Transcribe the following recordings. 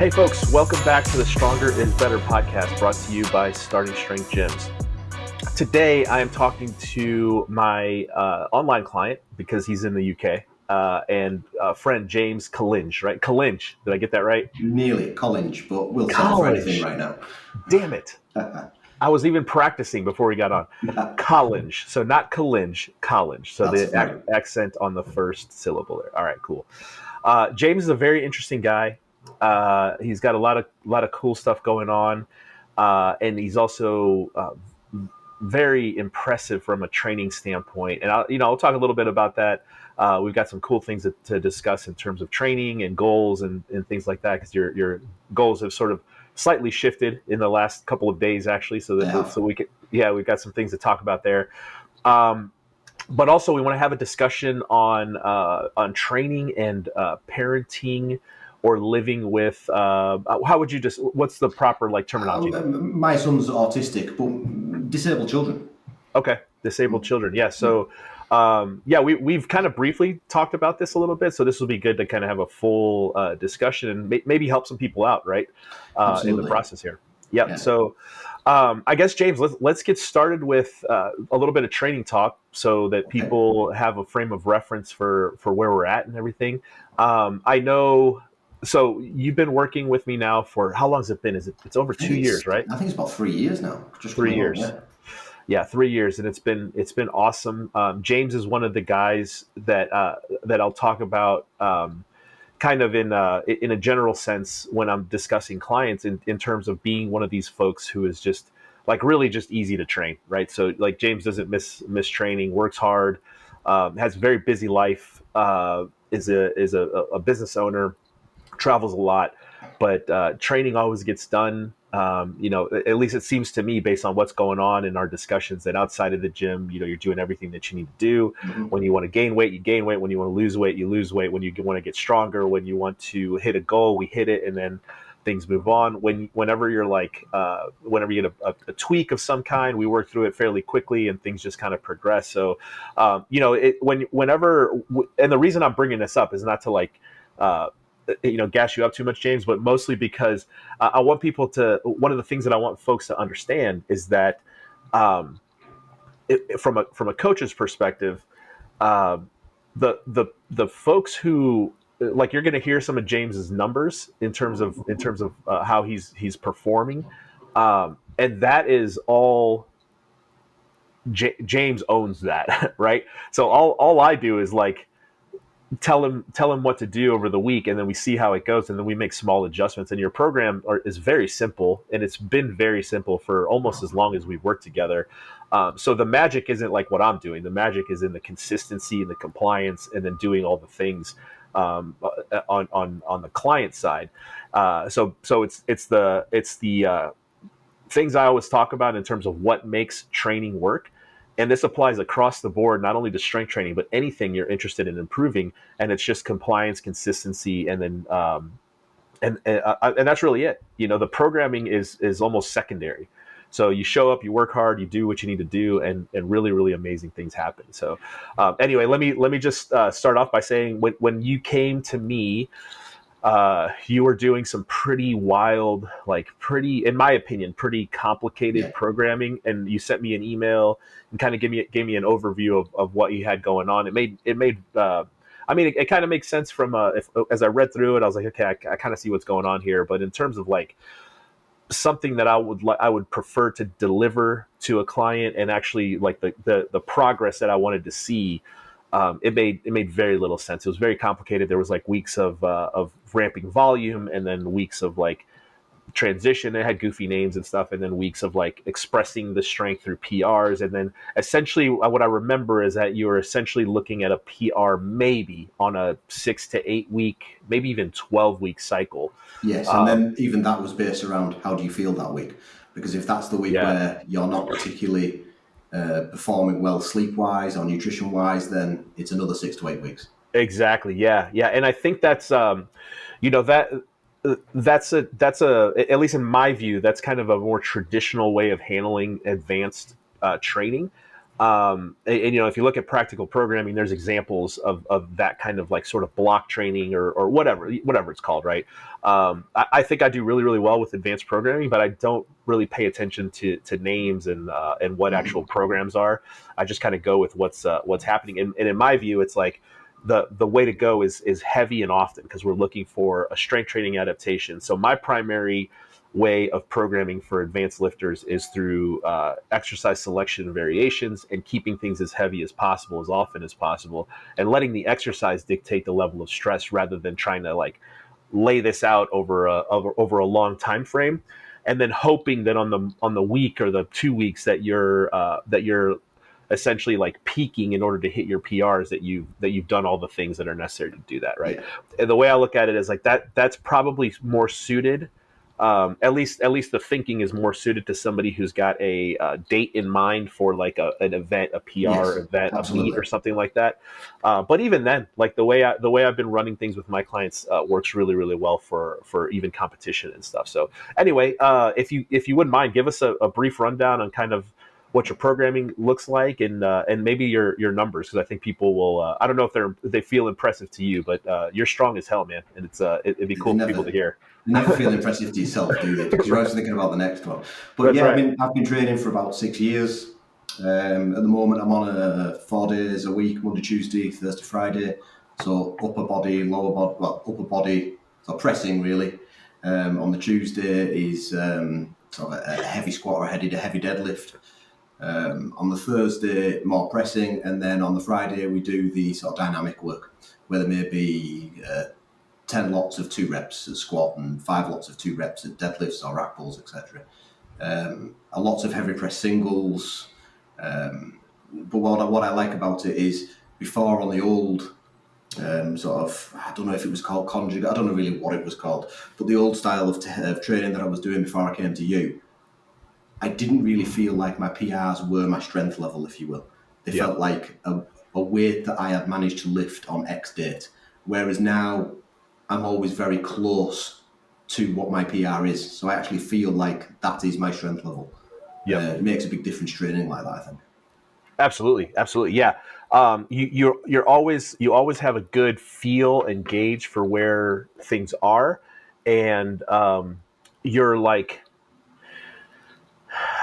Hey folks, welcome back to the Stronger is Better podcast brought to you by Starting Strength Gyms. Today I am talking to my online client because he's in the UK and friend James Collinge, right? Collinge, did I get that right? Nearly Collinge, but we'll settle for anything Collinge, right now. damn it. I was even practicing before we got on. Collinge, so not Collinge, Collinge. So That's the fine. accent on the first syllable there. All right, cool. James is a very interesting guy. He's got a lot of cool stuff going on, and he's also very impressive from a training standpoint. And I'll talk a little bit about that. We've got some cool things to discuss in terms of training and goals and things like that, because your goals have sort of slightly shifted in the last couple of days, actually. So we can, yeah, we've got some things to talk about there. Um, but also, we want to have a discussion on training and parenting or living with. How would you just? What's the proper terminology there? My son's autistic, but disabled children. Okay, disabled children. Yeah. So, yeah, we've kind of briefly talked about this a little bit. So this will be good to kind of have a full discussion and maybe help some people out, right, in the Absolutely. process here. Yep. Yeah. So, I guess James, let's get started with a little bit of training talk so that Okay. people have a frame of reference for where we're at and everything. I know. So you've been working with me now for how long has it been? It's over I think 2 years, it's right? I think it's about 3 years now. Just coming 3 years. along. Yeah. Yeah, 3 years, and it's been awesome. James is one of the guys that I'll talk about kind of in a general sense when I'm discussing clients in terms of being one of these folks who is just really just easy to train, right? So James doesn't miss training, works hard, has a very busy life, is a business owner, travels a lot, but training always gets done. At least it seems to me, based on what's going on in our discussions, that outside of the gym, you're doing everything that you need to do. Mm-hmm. When you want to gain weight, you gain weight. When you want to lose weight, you lose weight. When you want to get stronger, when you want to hit a goal, we hit it, and then things move on. Whenever you're whenever you get a tweak of some kind, we work through it fairly quickly, and things just kind of progress. So, whenever, and the reason I'm bringing this up is not to uh, gas you up too much, James, but mostly because I want people to. One of the things that I want folks to understand is that um, from a coach's perspective, uh, the folks who you're going to hear some of James's numbers in terms of how he's performing, and that is all. James owns that, right? So all I do is tell him what to do over the week, and then we see how it goes, and then we make small adjustments. And your program is very simple, and it's been very simple for almost as long as we've worked together. So the magic isn't like what I'm doing. The magic is in the consistency and the compliance, and then doing all the things on the client side. So it's the things I always talk about in terms of what makes training work. And this applies across the board, not only to strength training, but anything you're interested in improving. And it's just compliance, consistency, and then and that's really it. The programming is almost secondary. So you show up, you work hard, you do what you need to do, and really, really amazing things happen. So anyway, let me just start off by saying when you came to me, you were doing some pretty wild, in my opinion, pretty complicated Yeah. programming, and you sent me an email and kind of gave me an overview of what you had going on. I mean, it kind of makes sense as I read through it, I was like, okay, I kind of see what's going on here. But in terms of something that I would prefer to deliver to a client, and actually the progress that I wanted to see, it made very little sense. It was very complicated. There was weeks of ramping volume, and then weeks of transition. It had goofy names and stuff, and then weeks of expressing the strength through PRs, and then essentially what I remember is that you were essentially looking at a PR maybe on a 6 to 8 week, maybe even 12-week cycle. Yes, and then even that was based around how do you feel that week? Because if that's the week Yeah, where you're not particularly performing well sleep-wise or nutrition-wise, then it's another 6 to 8 weeks. exactly. Yeah, yeah, and I think that's you know that that's a at least in my view, that's kind of a more traditional way of handling advanced training. And if you look at practical programming, there's examples of that kind of like sort of block training or whatever it's called, right? I think I do really really well with advanced programming, but I don't really pay attention to names and what actual programs are. I just kind of go with what's happening, and in my view, it's like the way to go is heavy and often, because we're looking for a strength training adaptation. So my primary way of programming for advanced lifters is through exercise selection and variations, and keeping things as heavy as possible as often as possible, and letting the exercise dictate the level of stress rather than trying to like lay this out over a long time frame, and then hoping that on the week or the 2 weeks that you're essentially like peaking in order to hit your PRs, that you've done all the things that are necessary to do that, right? Yeah. And the way I look at it is like that's probably more suited, at least the thinking is more suited to somebody who's got a date in mind for like an event, a PR Yes, event, a meet absolutely. or something like that. But even then, like the way I've been running things with my clients works really really well for even competition and stuff. So anyway, if you wouldn't mind, give us a brief rundown on kind of what your programming looks like, and maybe your numbers, because I think people will. I don't know if they feel impressive to you, but you're strong as hell, man, and it'd be They cool for people to never hear. they never feel impressive to yourself, do they? Because you're always thinking about the next one. But That's yeah, I right. mean, I've been training for about 6 years. At the moment, I'm on 4 days a week: Monday, Tuesday, Thursday, Friday. So upper body, lower body, well, upper body, so pressing really. On the Tuesday is sort of a heavy squat or a heavy deadlift. On the Thursday, more pressing, and then on the Friday we do the sort of dynamic work, where there may be 10 lots of 2 reps at squat and 5 lots of 2 reps at deadlifts or rack pulls, etc. A lots of heavy press singles. But what I like about it is, before on the old sort of, I don't know if it was called conjugate, I don't know really what it was called, but the old style of training that I was doing before I came to you, I didn't really feel like my PRs were my strength level, if you will. They Yeah. felt like a weight that I had managed to lift on X date. Whereas now I'm always very close to what my PR is. So I actually feel like that is my strength level. Yep. It makes a big difference training like that, I think. Absolutely. Absolutely. Yeah. You always have a good feel and gauge for where things are, and you're like,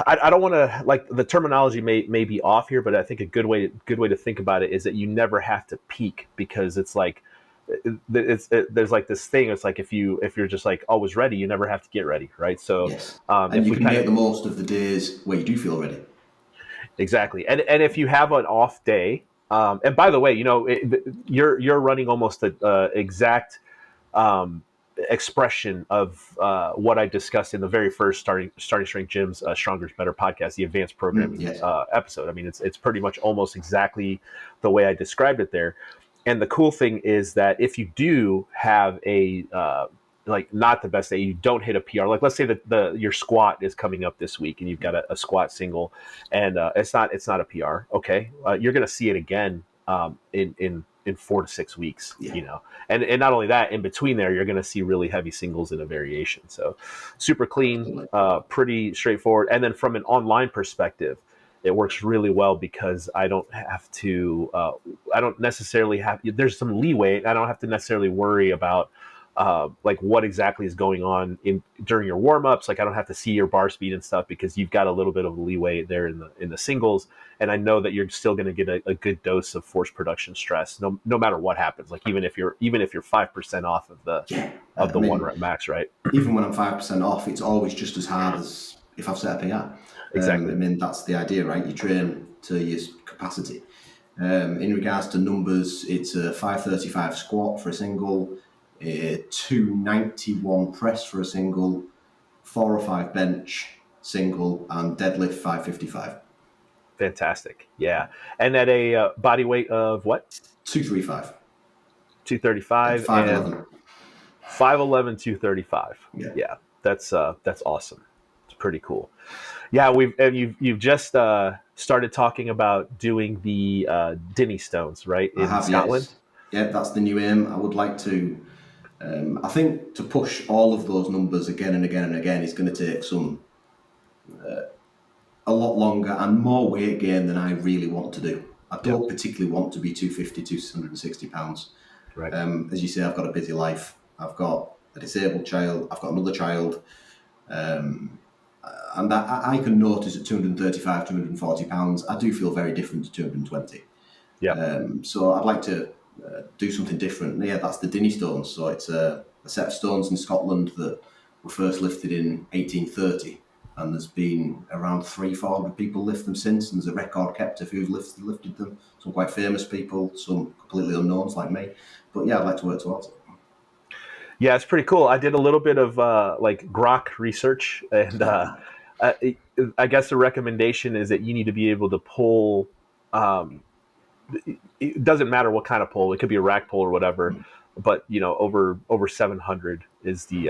I don't want to, like, the terminology may be off here, but I think a good way to think about it is that you never have to peak, because it's like there's like this thing. It's like if you're just like always ready, you never have to get ready, right? So Yes. And if you we can kind make of the most of the days where you do feel ready. exactly, and if you have an off day, and by the way, you're running almost the exact um, expression of what I discussed in the very first starting strength gyms stronger is better podcast, the advanced programming Yes. episode. I mean, it's pretty much almost exactly the way I described it there. And the cool thing is that if you do have a like not the best day, you don't hit a PR. Like, let's say that your squat is coming up this week and you've got a squat single, and it's not a PR. Okay, you're going to see it again in 4 to 6 weeks. Yeah. And not only that, in between there, you're going to see really heavy singles in a variation. So super clean, Absolutely. pretty straightforward. And then from an online perspective, it works really well because I don't necessarily have, there's some leeway. I don't have to necessarily worry about like what exactly is going on during your warm-ups. Like, I don't have to see your bar speed and stuff, because you've got a little bit of leeway there in the singles, and I know that you're still going to get a good dose of force production stress, no matter what happens. Like, even if you're 5% off of the Yeah. of I the one mean, rep max, right? even when I'm 5% off, it's always just as hard as if I've set a PR. I Exactly. mean, that's the idea, right? You train to your capacity. In regards to numbers, it's a 535 squat for a single, a 291 press for a single, 405 bench single, and deadlift 555. Fantastic. Yeah. And at a body weight of what? 235 and 235 and 511. 5'11", 235. Yeah, Yeah, that's awesome. It's pretty cool. Yeah, you've just started talking about doing the Dinnie Stones, right, I in have, Scotland. yes. Yeah, that's the new aim. I would like to. I think to push all of those numbers again and again and again is going to take some a lot longer and more weight gain than I really want to do. I Yep. don't particularly want to be 250, 260 pounds. Right. As you say, I've got a busy life. I've got a disabled child. I've got another child. Um, and I can notice at 235, 240 pounds, I do feel very different to 220. Yep. So I'd like to do something different. Yeah, that's the Dinnie Stones. So it's a set of stones in Scotland that were first lifted in 1830. And there's been around 400 people lift them since. And there's a record kept of who's lifted them. Some quite famous people, some completely unknowns like me. But yeah, I'd like to work towards it. Yeah, it's pretty cool. I did a little bit of like grok research, and I, I guess the recommendation is that you need to be able to pull. Um, it doesn't matter what kind of pull; it could be a rack pull or whatever. But over 700 is the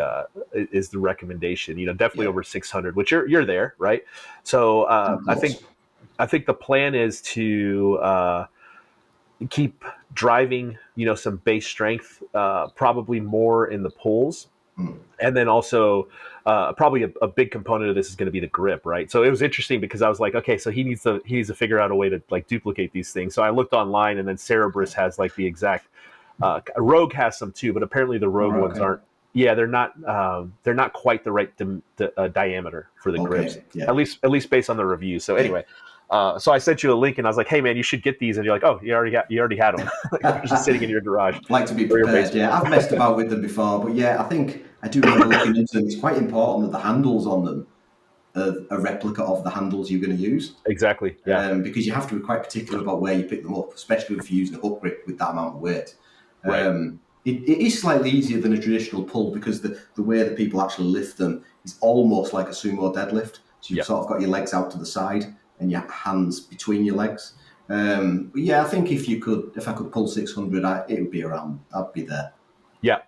recommendation. Definitely Yeah, over 600, which you're there, right? So I'm close. I think the plan is to keep driving, some base strength, probably more in the pulls, Mm. and then also probably a big component of this is going to be the grip, right? So it was interesting because I was like, okay, so he needs to figure out a way to like duplicate these things. So I looked online, and then Cerberus has like the exact. Rogue has some too, but apparently the All Rogue right, ones okay. aren't. Yeah, they're not quite the right diameter for the grips, Okay, yeah. at least based on the reviews. So Yeah. anyway, so I sent you a link, and I was like, "Hey, man, you should get these." And you're like, "Oh, you already had them. Like, they're just sitting in your garage Like to be or your prepared. basement." Yeah, I've messed about with them before, but yeah, I think I do remember looking into them. It's quite important that the handles on them are a replica of the handles you're going to use, Exactly. Yeah. because you have to be quite particular about where you pick them up, especially if you're using a hook grip with that amount of weight. Right. It is slightly easier than a traditional pull because the way that people actually lift them is almost like a sumo deadlift. So you've Yeah. sort of got your legs out to the side and your hands between your legs. But yeah, I think if I could pull 600, it would be around. I'd be there. Yeah.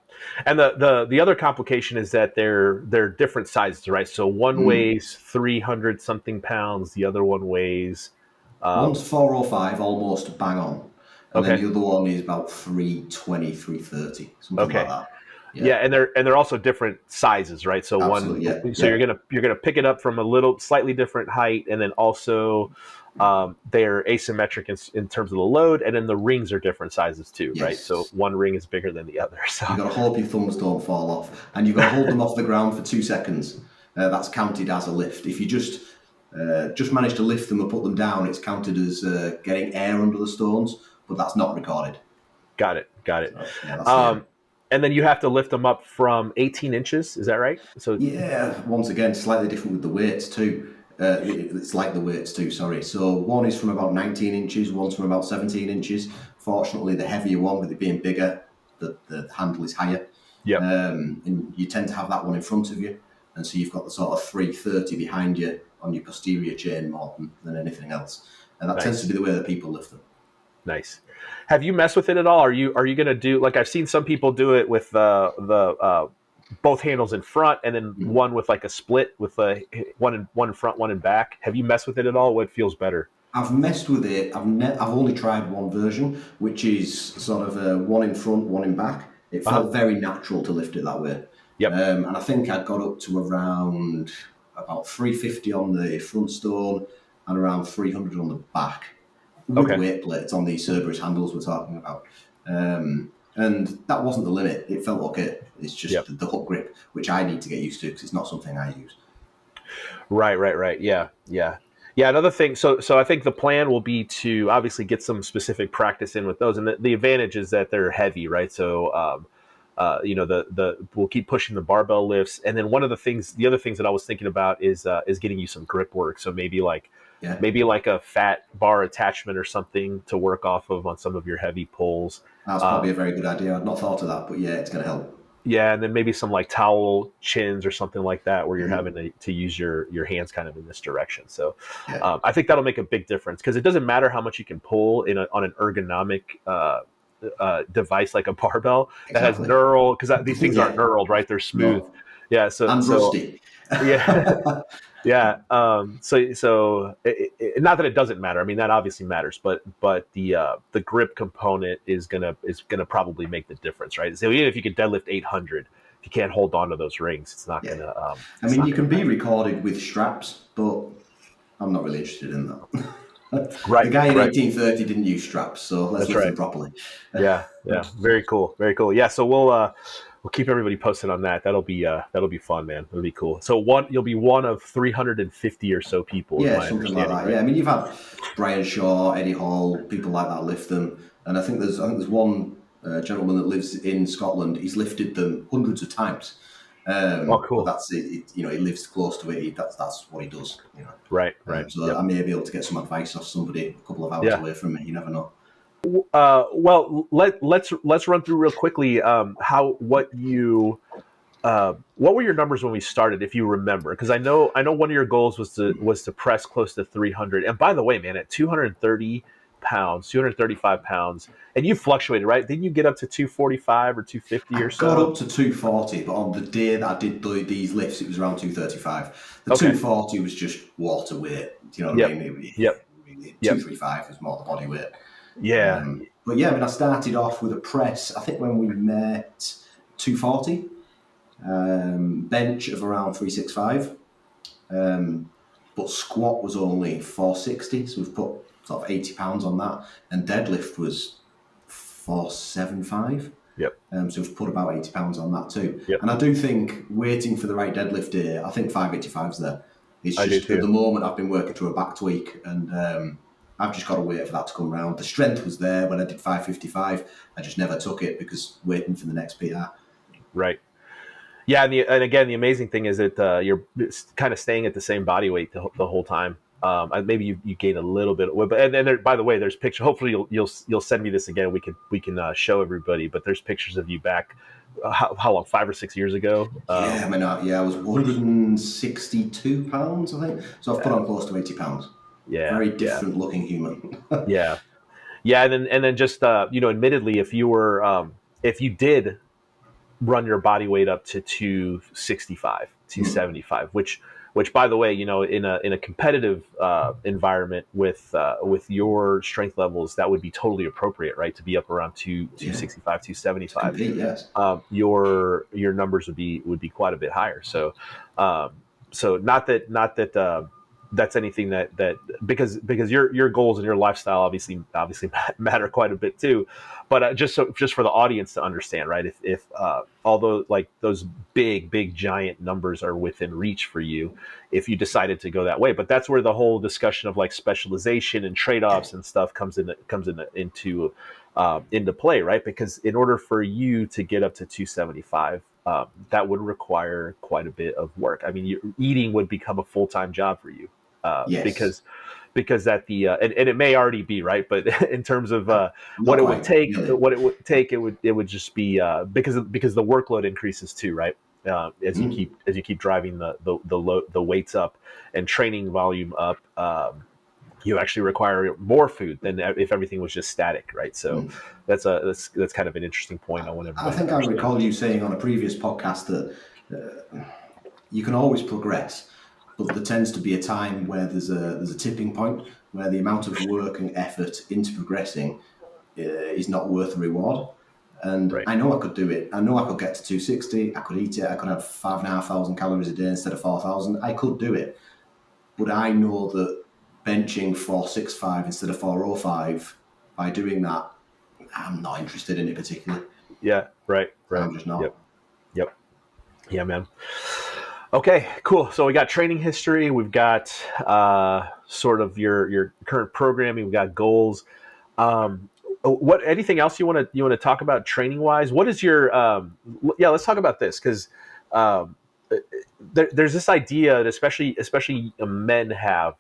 And the other complication is that they're different sizes, right? So one Mm. weighs 300 something pounds, the other one weighs One's 405, almost bang on, and then okay. the other one is about 320, 330, something like Okay. that. Yeah, Yeah, and they're also different sizes, right? So absolutely. Yeah, you're yeah, gonna pick it up from a little slightly different height, and then also they're asymmetric in terms of the load, and then the rings are different sizes too, right? So yes. one ring is bigger than the other. So You got to hope your thumbs don't fall off, and you've got to hold them off the ground for 2 seconds. That's counted as a lift. If you just manage to lift them and put them down, it's counted as getting air under the stones, but that's not recorded. got it, got it. So yeah, that's scary. Um, and then you have to lift them up from 18 inches. Is that right? So Yeah, once again, slightly different with the weights too. It's like the weights too, sorry. So one is from about 19 inches, one's from about 17 inches. Fortunately, the heavier one, with it being bigger, the handle is higher. yep, And you tend to have that one in front of you. And so you've got the sort of 330 behind you on your posterior chain more than anything else. And that tends to nice. be the way that people lift them. Nice. Have you messed with it at all? Are you going to do like I've seen some people do it with the both handles in front and then Mm. one with like a split with one in front, one in back? Have you messed with it at all? What feels better? I've messed with it. I've only tried one version, which is sort of one in front, one in back. It Uh huh. felt very natural to lift it that way, Yep. and I think I got up to around about 350 on the front stone and around 300 on the back with Okay. weight plates on these Cerberus handles we're talking about. And that wasn't the limit. It felt okay. It's just Yep. the hook grip, which I need to get used to because it's not something I use. Right. Right. Right. Yeah. Yeah. Yeah. Another thing. So I think the plan will be to obviously get some specific practice in with those, and the advantage is that they're heavy, right? So the we'll keep pushing the barbell lifts, and then the other things that I was thinking about is getting you some grip work. So Yeah, maybe like a fat bar attachment or something to work off of on some of your heavy pulls. that's probably a Um, very good idea. I'd not thought of that, but yeah, it's going to help. yeah, and then maybe some like towel chins or something like that, where you're having Mhm. to use your hands kind of in this direction. So Yeah, I think that'll make a big difference because it doesn't matter how much you can pull on an ergonomic device like a barbell that has exactly. knurl because these things aren't Yeah, knurled, right? They're smooth. no, Yeah. So and rusty. yeah. Yeah. Not that it doesn't matter. I mean, that obviously matters, but the grip component is gonna probably make the difference, right? So even if you could deadlift 800, if you can't hold on to those rings, Yeah, I it's mean, not you gonna can be matter. recorded with straps, but I'm not really interested in that. The Right, guy in right. 1830 didn't use straps, so let's That's lift right. them properly. Yeah, yeah. Very cool. Very cool. Yeah, so we'll keep everybody posted on that. That'll be fun, man. It'll be cool. So you'll be one of 350 or so people is Yeah, my something like understanding, that. right? Yeah, I mean, you've had Brian Shaw, Eddie Hall, people like that lift them, and I think there's one gentleman that lives in Scotland. He's lifted them hundreds of times, Oh, but cool. that's it. He lives close to it. That's what he does. Right, right. So Yep. I may be able to get some advice off somebody a couple of hours Yeah. away from me. You never know. Well, let's run through real quickly how what were your numbers when we started, if you remember? Because I know one of your goals was to press close to 300. And by the way, man, at 230 pounds, 235 pounds, and you fluctuated, right? Didn't you get up to 245 or 250 or I got so? up to 240, but on the day that I did these lifts, it was around 235. The Okay. 240 was just water weight. Do you know what I Yep. mean? Yep. Really, Yep. 235 was more the body weight. Yeah. But yeah, I mean, I started off with a press, I think when we met, 240, bench of around 365, but squat was only 460, so we've put sort of 80 pounds on that, and deadlift was 475. Yep. So we've put about 80 pounds on that too. Yep. And I do think waiting for the right deadlift day, I think 585's there. It's I do just at too. the moment I've been working through a back tweak, and I've just got to wait for that to come round. The strength was there when I did 555. I just never took it because waiting for the next PR. Right. Yeah, and again, the amazing thing is that you're kind of staying at the same body weight the whole time. Maybe you gain a little bit, but and there, by the way, there's picture. Hopefully, you'll send me this again. We can show everybody. But there's pictures of you back how long, 5 or 6 years ago. Yeah, I mean, I was 162 pounds, I think. So I've put on close to 80 pounds. Yeah, Very yeah, different looking human. yeah, yeah. And then just admittedly, if you did run your body weight up to 265, 275, which by the way, in a competitive environment with your strength levels, that would be totally appropriate, right? To be up around Yeah, 265, to 275. compete, yes. Your numbers would be quite a bit higher. Um, so not that that's anything that because your goals and your lifestyle obviously matter quite a bit too, but just for the audience to understand, right? If although like those big giant numbers are within reach for you, if you decided to go that way, but that's where the whole discussion of like specialization and trade-offs and stuff into play, right? Because in order for you to get up to 275, that would require quite a bit of work. I mean, eating would become a full-time job for you, Yes. because at the and it may already be right, but in terms of what Not it would quite, take, really. it would just be because the workload increases too, right? As you keep driving the weights up and training volume up, you actually require more food than if everything was just static, right? So that's kind of an interesting point I want I everybody to think I understand. recall you saying on a previous podcast that you can always progress, but there tends to be a time where there's a tipping point where the amount of work and effort into progressing is not worth the reward. And Right. I know I could do it. I know I could get to 260. I could eat it. I could have 5,500 calories a day instead of 4,000. I could do it. But I know that benching 465 instead of 405, by doing that, I'm not interested in it particularly. Yeah. Right. Right. I'm just Yep. not. Yep. Yeah, man. Okay, cool. So we got training history. We've got sort of your current programming. We've got goals. What anything else you want to talk about training wise? What is your yeah? Let's talk about this because um, there's this idea that especially men have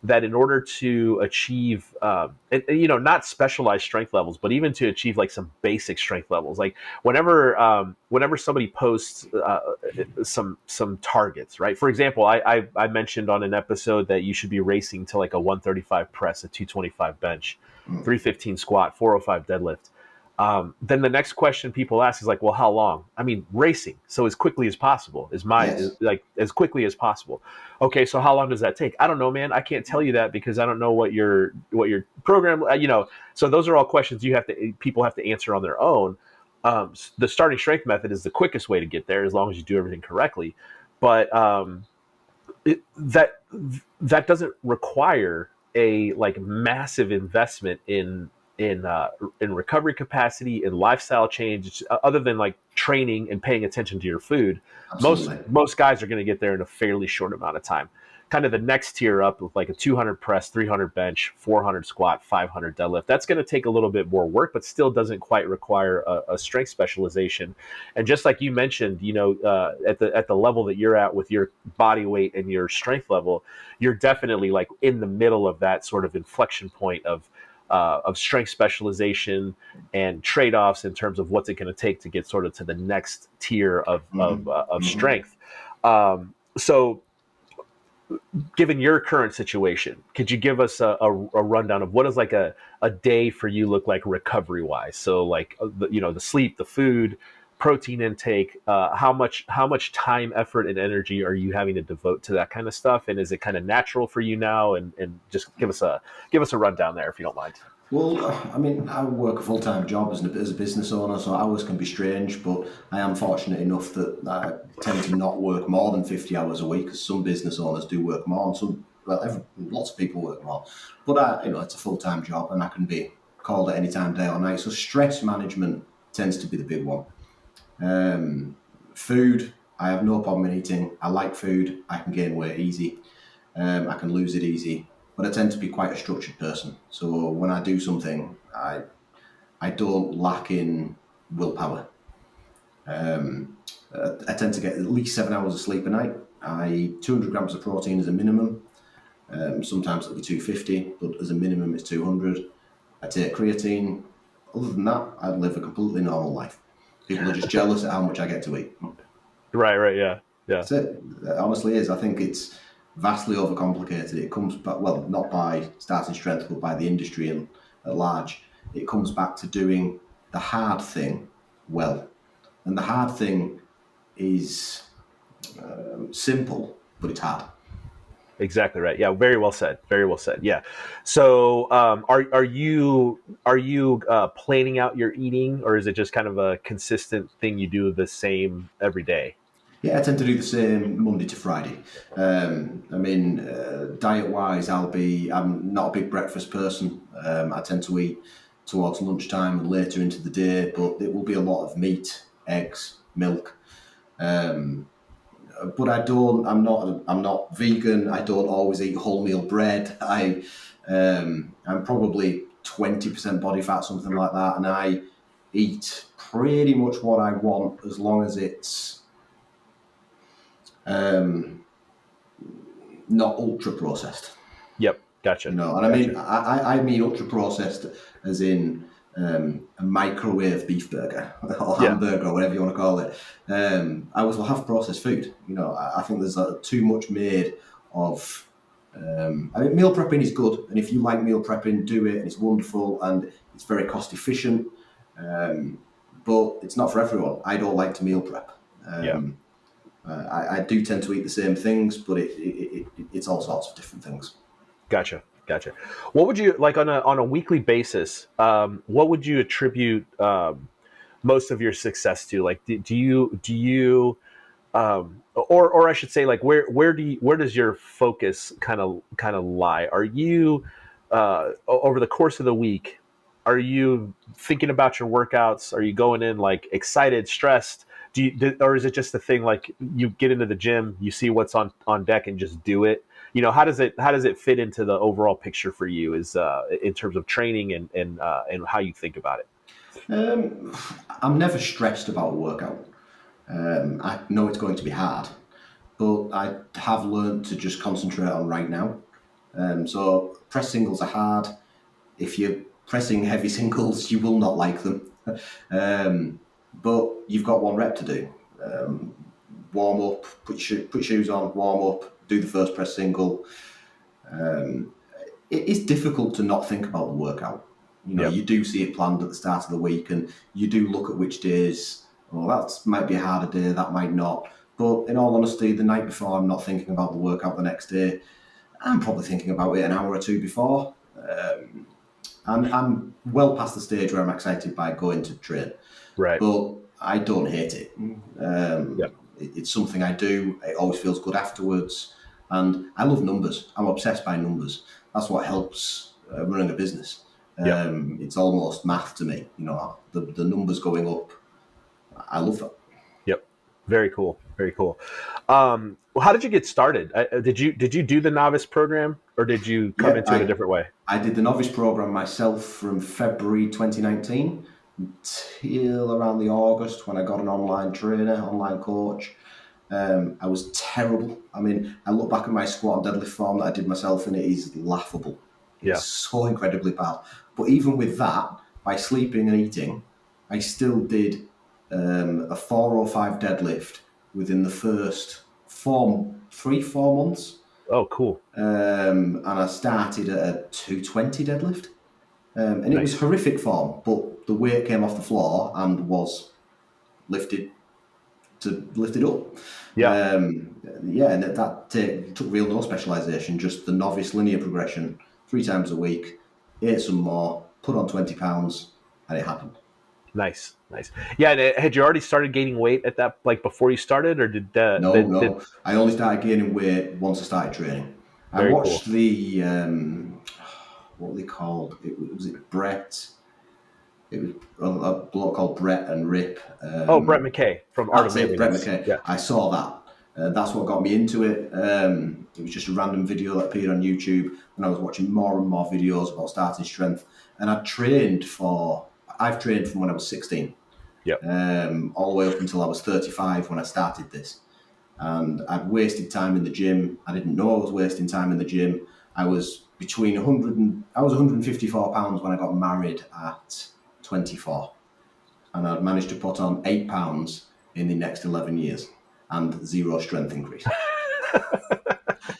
that in order to achieve and not specialized strength levels, but even to achieve like some basic strength levels, like whenever somebody posts some targets, right? For example, I mentioned on an episode that you should be racing to like a 135 press, a 225 bench, Mm. 315 squat, 405 deadlift. Then the next question people ask is like, well, how long? I mean, racing. So as quickly as possible Yes. like as quickly as possible. Okay, so how long does that take? I don't know, man. I can't tell you that because I don't know what your program. So those are all questions people have to answer on their own. The starting strength method is the quickest way to get there as long as you do everything correctly. But that doesn't require a like massive investment in recovery capacity, in lifestyle change, other than like training and paying attention to your food. Absolutely. Most guys are going to get there in a fairly short amount of time. Kind of the next tier up with like a 200 press, 300 bench, 400 squat, 500 deadlift. That's going to take a little bit more work, but still doesn't quite require a strength specialization. And just like you mentioned, at the level that you're at with your body weight and your strength level, you're definitely like in the middle of that sort of inflection point of strength specialization and trade-offs in terms of what's it going to take to get sort of to the next tier of Hmm. strength. So given your current situation, could you give us a rundown of what does like a day for you look like recovery wise? So like the sleep, the food, protein intake, how much time, effort, and energy are you having to devote to that kind of stuff? And is it kind of natural for you now? And just give us a rundown there if you don't mind. Well, I mean, I work a full-time job as a business owner, so hours can be strange, but I am fortunate enough that I tend to not work more than 50 hours a week, because some business owners do work more, and lots of people work more. But it's a full-time job, and I can be called at any time, day or night. So stress management tends to be the big one. Um, Food, I have no problem in eating. I like food. I can gain weight easy. I can lose it easy, but I tend to be quite a structured person. So when I do something, I don't lack in willpower. Um, I tend to get at least 7 hours of sleep a night. I eat 200 grams of protein as a minimum. Sometimes it'll be 250, but as a minimum it's 200. I take creatine. Other than that, I live a completely normal life. People are just jealous at how much I get to eat. Right, yeah, yeah. That's it. It honestly is. I think it's vastly overcomplicated. It comes back, well, not by starting strength, but by the industry at large. It comes back to doing the hard thing well. And the hard thing is simple, but it's hard. Exactly right. Yeah, very well said. Very well said. Yeah. So, are you planning out your eating, or is it just kind of a consistent thing you do the same every day? Yeah, I tend to do the same Monday to Friday. I mean, diet wise, I'm not a big breakfast person. I tend to eat towards lunchtime and later into the day, but it will be a lot of meat, eggs, milk. Um, but I'm not vegan. I don't always eat wholemeal bread. I'm probably 20% body fat, something like that. And I eat pretty much what I want, as long as it's um, not ultra processed. Yep. Gotcha. And I mean, Gotcha. I mean ultra processed as in a microwave beef burger or Yeah. hamburger or whatever you want to call it. I will have processed food. I think there's too much made of. I mean, meal prepping is good, and if you like meal prepping, do it, and it's wonderful, and it's very cost efficient. Um, but it's not for everyone. I don't like to meal prep. Yeah. I do tend to eat the same things, but it's all sorts of different things. Gotcha. Gotcha. What would you like on a weekly basis? What would you attribute most of your success to? Like, do you or I should say, like, where does your focus kind of lie? Are you over the course of the week? Are you thinking about your workouts? Are you going in like excited, stressed? Or is it just the thing like you get into the gym, you see what's on deck, and just do it? How does it fit into the overall picture for you? Is in terms of training and how you think about it? Um, I'm never stressed about a workout. I know it's going to be hard, but I have learned to just concentrate on right now. So press singles are hard. If you're pressing heavy singles, you will not like them. But you've got one rep to do. Warm up, put shoes on, warm up, do the first press single. Um, it is difficult to not think about the workout. Yep. You do see it planned at the start of the week, and you do look at which days. Well, that might be a harder day, that might not. But in all honesty, the night before, I'm not thinking about the workout the next day. I'm probably thinking about it an hour or two before. And I'm well past the stage where I'm excited by going to train, Right. but I don't hate it. Yep. It's something I do. It always feels good afterwards. And I love numbers. I'm obsessed by numbers. That's what helps running a business. Yep. It's almost math to me. The numbers going up. I love that. Yep. Very cool. Very cool. Well, how did you get started? Did you do the novice program, or did you come Yeah, into it a different way? I did the novice program myself from February 2019 till around the August when I got an online trainer, online coach. I was terrible. I mean, I look back at my squat and deadlift form that I did myself, and it is laughable. It's Yeah. so incredibly bad. But even with that, by sleeping and eating, I still did a 405 deadlift within the first 4 months. Oh, cool. And I started at a 220 deadlift. And it was Nice. horrific form, but the weight came off the floor and was lifted to lift it up. Yeah. Yeah, and that took real no specialization, just the novice linear progression 3 times a week, ate some more, put on 20 pounds, and it happened. Nice. Nice. Yeah. And had you already started gaining weight at that, like before you started, or did No. I only started gaining weight once I started training. I very watched cool. the, what were they called? Was it Brett? It was a bloke called Brett and Rip. Oh, Brett McKay from Art of That's it, Brett Manliness. McKay. Yeah. I saw that. That's what got me into it. It was just a random video that appeared on YouTube, and I was watching more and more videos about starting strength. And I've trained from when I was 16, Yep. all the way up until I was 35 when I started this. And I'd wasted time in the gym. I didn't know I was wasting time in the gym. I was I was 154 pounds when I got married at 24. And I'd managed to put on 8 pounds in the next 11 years and zero strength increase.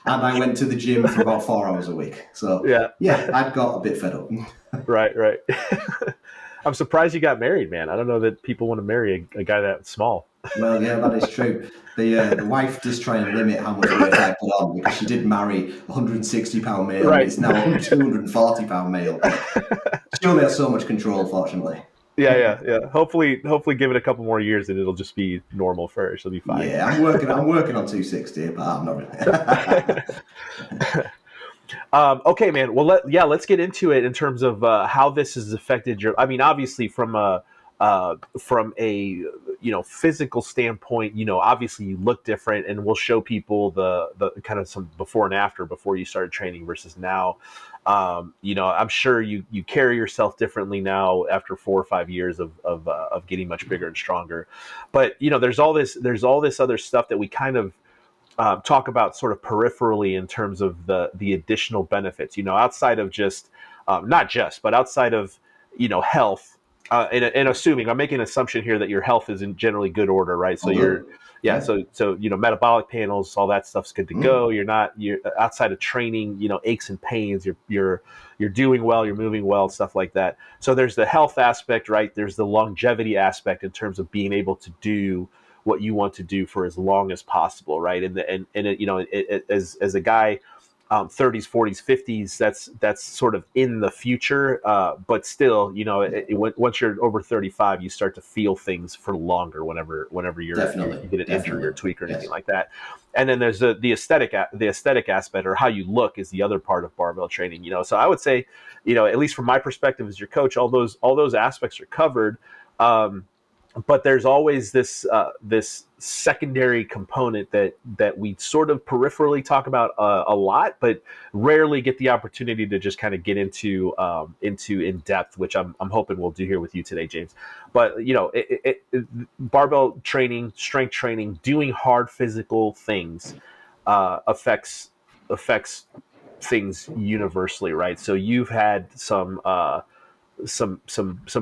And I went to the gym for about 4 hours a week. So Yeah. yeah, I'd got a bit fed up. Right. Right. I'm surprised you got married, man. I don't know that people want to marry a guy that small. Well, yeah, that is true. The wife does try and limit how much weight I put on because she did marry a 160-pound male and Right. it's now a 240-pound male. She only has so much control, fortunately. Yeah. Yeah. Yeah. Hopefully, give it a couple more years and it'll just be normal for her. She'll be fine. Yeah, I'm working on 260, but I'm not really. Okay, man. Well, let's get into it in terms of how this has affected your. I mean, obviously from a physical standpoint, obviously you look different, and we'll show people the kind of some before and after before you started training versus now. I'm sure you carry yourself differently now after 4 or 5 years of getting much bigger and stronger. But there's all this other stuff that we kind of talk about sort of peripherally in terms of the additional benefits, outside of just not just, but outside of health. And assuming I'm making an assumption here that your health is in generally good order, right? So I'll you're, do. yeah. Yeah. So metabolic panels, all that stuff's good to go. You're outside of training, aches and pains. You're doing well. You're moving well, stuff like that. So there's the health aspect, right? There's the longevity aspect in terms of being able to do what you want to do for as long as possible, right? As a guy, 30s, 40s, 50s, that's sort of in the future, but still, once you're over 35, you start to feel things for longer. Whenever Definitely. you get an injury or Definitely. tweak or anything Yes. like that. And then there's the aesthetic aspect, or how you look, is the other part of barbell training. So I would say, at least from my perspective as your coach, all those aspects are covered. But there's always this secondary component that we sort of peripherally talk about a lot, but rarely get the opportunity to just kind of get into in depth, which I'm hoping we'll do here with you today, James. But barbell training, strength training, doing hard physical things affects things universally, right? So you've had some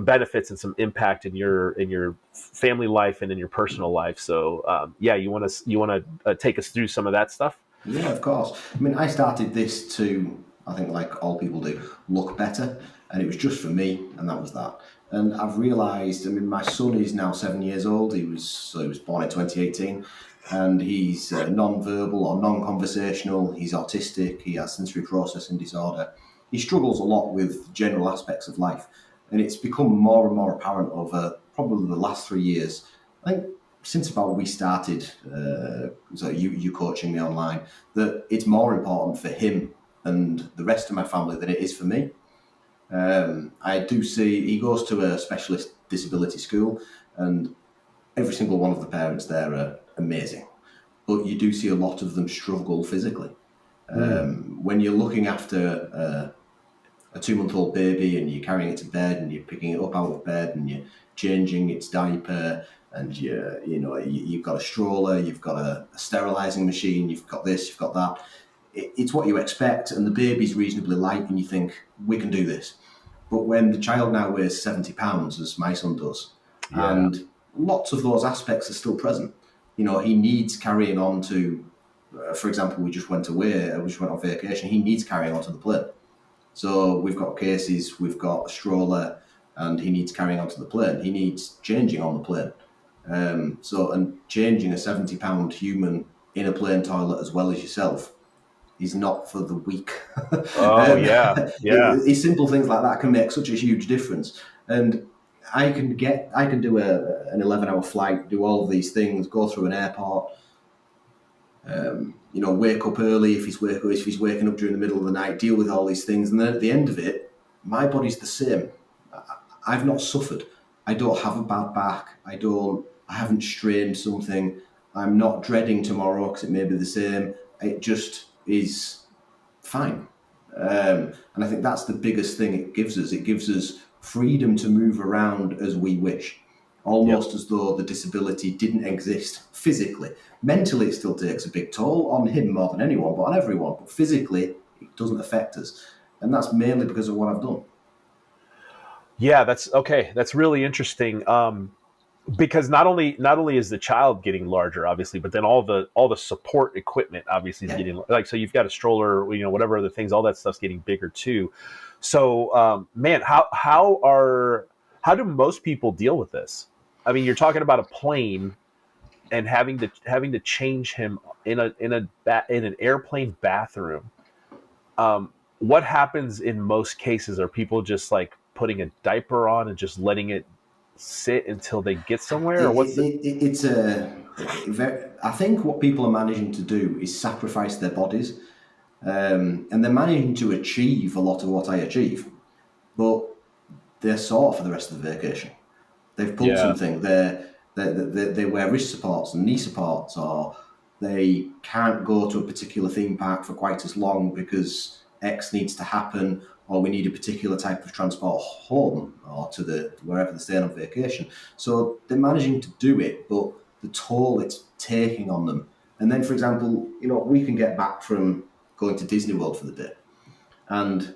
benefits and some impact in your family life and in your personal life. So yeah, you want to take us through some of that stuff. Yeah, of course. I mean, I started this to, I think, like all people do, look better, and it was just for me, and that was that. And I've realised, I mean, my son is now 7 years old. He was born in 2018, and he's non-verbal or non-conversational. He's autistic. He has sensory processing disorder. He struggles a lot with general aspects of life, and it's become more and more apparent over probably the last 3 years. I think since about we started, so you coaching me online, that it's more important for him and the rest of my family than it is for me. I do see he goes to a specialist disability school, and every single one of the parents there are amazing, but you do see a lot of them struggle physically. When you're looking after a 2-month-old baby and you're carrying it to bed and you're picking it up out of bed and you're changing its diaper and you've got a stroller, you've got a sterilizing machine, you've got this, you've got that. It's what you expect, and the baby's reasonably light, and you think we can do this. But when the child now weighs 70 pounds, as my son does, and lots of those aspects are still present. He needs carrying on to, for example, we just went on vacation. He needs carrying on to the plane. So we've got cases, we've got a stroller, and he needs carrying onto the plane. He needs changing on the plane. And changing a 70-pound human in a plane toilet as well as yourself is not for the weak. Oh, yeah. Simple things like that can make such a huge difference. And I can do an 11-hour flight, do all of these things, go through an airport, wake up early if he's waking up during the middle of the night, deal with all these things. And then at the end of it, my body's the same. I've not suffered. I don't have a bad back. I haven't strained something. I'm not dreading tomorrow because it may be the same. It just is fine. And I think that's the biggest thing it gives us. It gives us freedom to move around as we wish, almost as though the disability didn't exist physically. Mentally, it still takes a big toll on him more than anyone, but on everyone. But physically, it doesn't affect us. And that's mainly because of what I've done. Yeah, that's okay. That's really interesting. Because not only is the child getting larger, obviously, but then all the support equipment obviously is getting like, so you've got a stroller, whatever other things, all that stuff's getting bigger too. So, man, how do most people deal with this? I mean, you're talking about a plane and having to change him in an airplane bathroom. What happens in most cases? Are people just like putting a diaper on and just letting it sit until they get somewhere, or what's it? I think what people are managing to do is sacrifice their bodies, and they're managing to achieve a lot of what I achieve, but they're sore for the rest of the vacation. They've pulled something. They wear wrist supports and knee supports, or they can't go to a particular theme park for quite as long because X needs to happen, or we need a particular type of transport home or to wherever they're staying on vacation. So they're managing to do it, but the toll it's taking on them. And then, for example, we can get back from going to Disney World for the day, and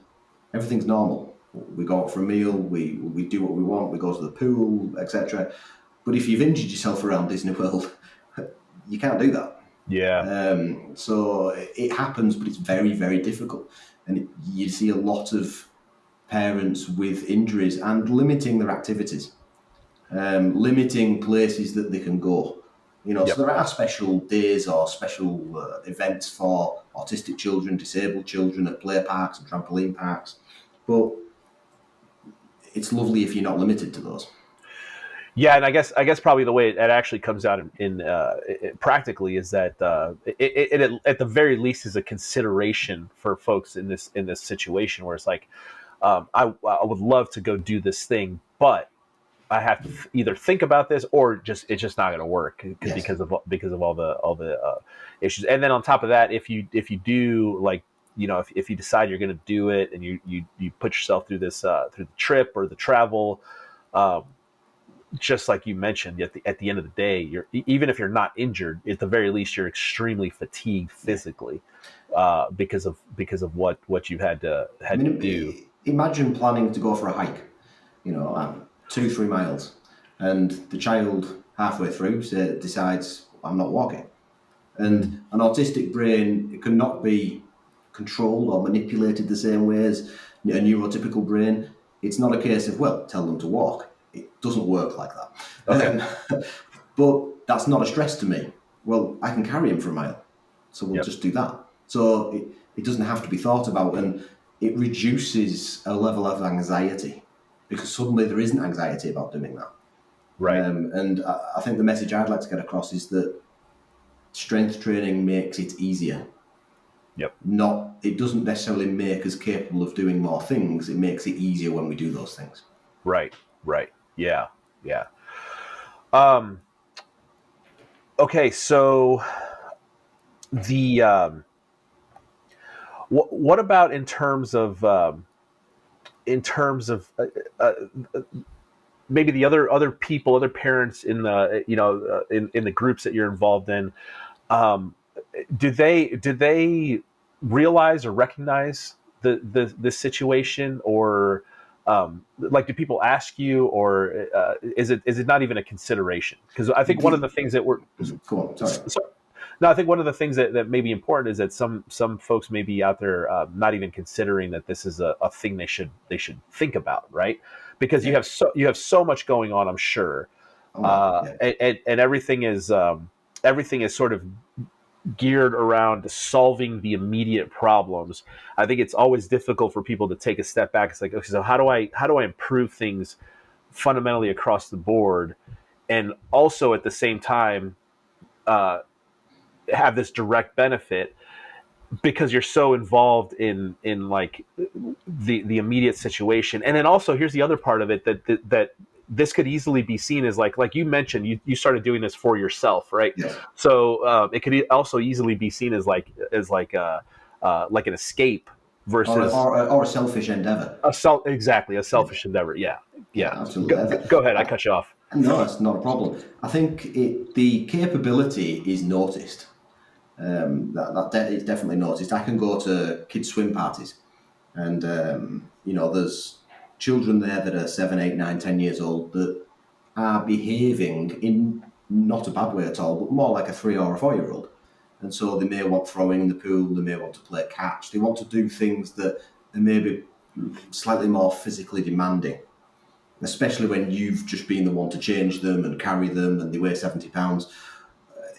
everything's normal. We go out for a meal, we do what we want, we go to the pool, etc. But if you've injured yourself around Disney World, you can't do that. Yeah. So it happens, but it's very, very difficult. And you see a lot of parents with injuries and limiting their activities, limiting places that they can go. So there are special days or special events for autistic children, disabled children at play parks and trampoline parks. But it's lovely if you're not limited to those. Yeah, and I guess probably the way it actually comes out in practically is that it at the very least is a consideration for folks in this situation where it's like, I would love to go do this thing, but I have to either think about this or it's just not going to work because of all the issues. And then on top of that, if you do, like, if you decide you're going to do it and you put yourself through this through the trip or the travel. Just like you mentioned, at the end of the day, even if you're not injured, at the very least, you're extremely fatigued physically because of what you've had to do. Imagine planning to go for a hike, 2-3 miles, and the child halfway through decides I'm not walking, and an autistic brain cannot be controlled or manipulated the same way as a neurotypical brain. It's not a case of, well, tell them to walk. It doesn't work like that. Okay. But that's not a stress to me. Well, I can carry him for a mile, so we'll just do that. So it doesn't have to be thought about, and it reduces a level of anxiety because suddenly there isn't anxiety about doing that. Right. And I think the message I'd like to get across is that strength training makes it easier. Yep. Not, it doesn't necessarily make us capable of doing more things. It makes it easier when we do those things. Right. Right. Yeah. Yeah. Um, okay. So the what about in terms of uh, maybe the other people, other parents in the in the groups that you're involved in? Um, do they realize or recognize the situation, or like, do people ask you, or is it not even a consideration? Because I think one of the things that we're Go on, sorry. no, I think one of the things that may be important is that some folks may be out there not even considering that this is a thing they should think about, right? Because Yeah. you have so much going on, I'm sure, Oh, well, yeah. and everything is sort of geared around solving the immediate problems. I think it's always difficult for people to take a step back. It's like, okay, so how do I improve things fundamentally across the board, and also at the same time uh, have this direct benefit, because you're so involved in like the immediate situation. And then also, here's the other part of it, that this could easily be seen as like you mentioned, you started doing this for yourself, right? Yes. So it could also easily be seen as like an escape versus Or a selfish endeavor. a Yeah. selfish endeavor. Yeah. Yeah, Yeah. absolutely. Go ahead, I cut you off. No, that's not a problem. I think the capability is noticed. It's definitely noticed. I can go to kids' swim parties, and there's children there that are 7, 8, 9, 10 years old that are behaving in not a bad way at all, but more like a 3 or a 4-year-old. And so they may want throwing in the pool, they may want to play catch, they want to do things that are maybe slightly more physically demanding, especially when you've just been the one to change them and carry them and they weigh 70 pounds.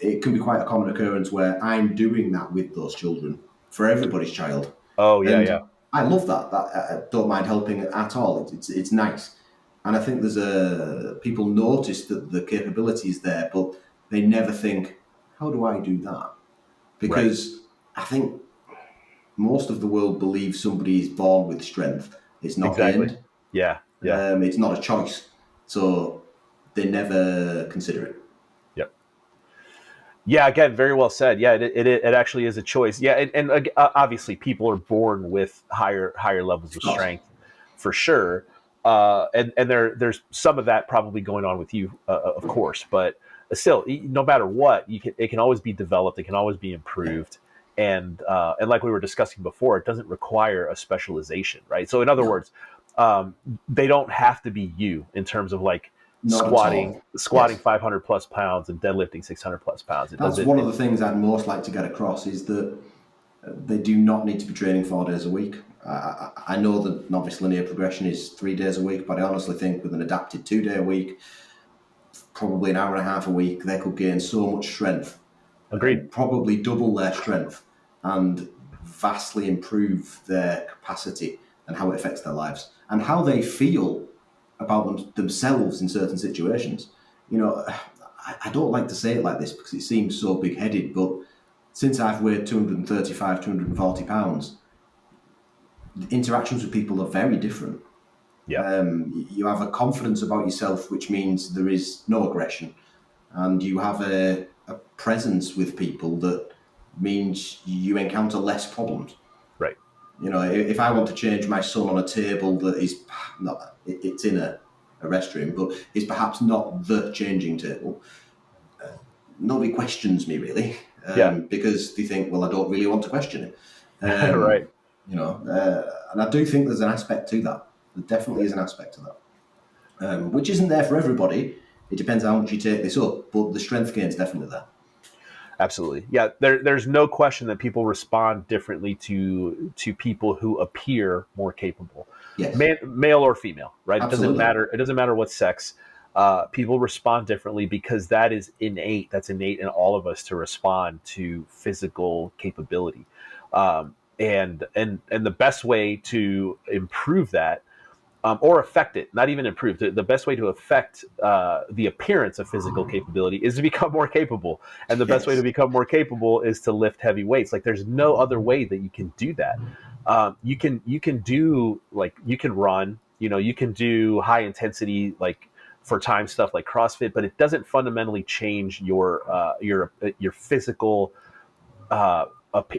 It can be quite a common occurrence where I'm doing that with those children for everybody's child. Oh yeah, yeah. And I love that. I don't mind helping at all. It's nice. And I think people notice that the capability is there, but they never think, how do I do that? Right. Because I think most of the world believes somebody is born with strength. It's not Exactly. gained. Yeah. Yeah. It's not a choice. So they never consider it. Yep. Yeah, again, very well said. Yeah, it actually is a choice. Yeah, and obviously people are born with higher levels of Of course. strength, for sure. And there's some of that probably going on with you, of course. But still, no matter what, it can always be developed. It can always be Yeah. improved. And like we were discussing before, it doesn't require a specialization, right? So in other No, words, they don't have to be you in terms of like not at squatting all. squatting Yes. 500 plus pounds and deadlifting 600 plus pounds. It That's doesn't. one of the things I'd most like to get across is that they do not need to be training 4 days a week. I know that novice linear progression is 3 days a week, but I honestly think with an adapted 2 day a week, probably an hour and a half a week, they could gain so much strength, Agreed. probably double their strength, and vastly improve their capacity and how it affects their lives and how they feel about themselves in certain situations. I don't like to say it like this because it seems so big headed, but since I've weighed 235, 240 pounds, interactions with people are very different. Yeah. You have a confidence about yourself, which means there is no aggression, and you have a presence with people that means you encounter less problems. Right. If I want to change my son on a table that is not, it's in a restroom, but is perhaps not the changing table, nobody questions me really, Yeah. because they think, well, I don't really want to question it. Right. And I do think there's an aspect to that. There definitely is an aspect to that, which isn't there for everybody. It depends how much you take this up, but the strength gain is definitely there. Absolutely. Yeah. There's no question that people respond differently to people who appear more capable, Yes, male or female. Right. It doesn't absolutely. matter. It doesn't matter what sex. People respond differently because that is innate. That's innate in all of us to respond to physical capability. And the best way to improve that or affect it, not even improve. The best way to affect the appearance of physical capability is to become more capable. And the best way to Yes. become more capable is to lift heavy weights. Like there's no other way that you can do that. You can do like you can run, you can do high intensity like for time stuff like CrossFit, but it doesn't fundamentally change your physical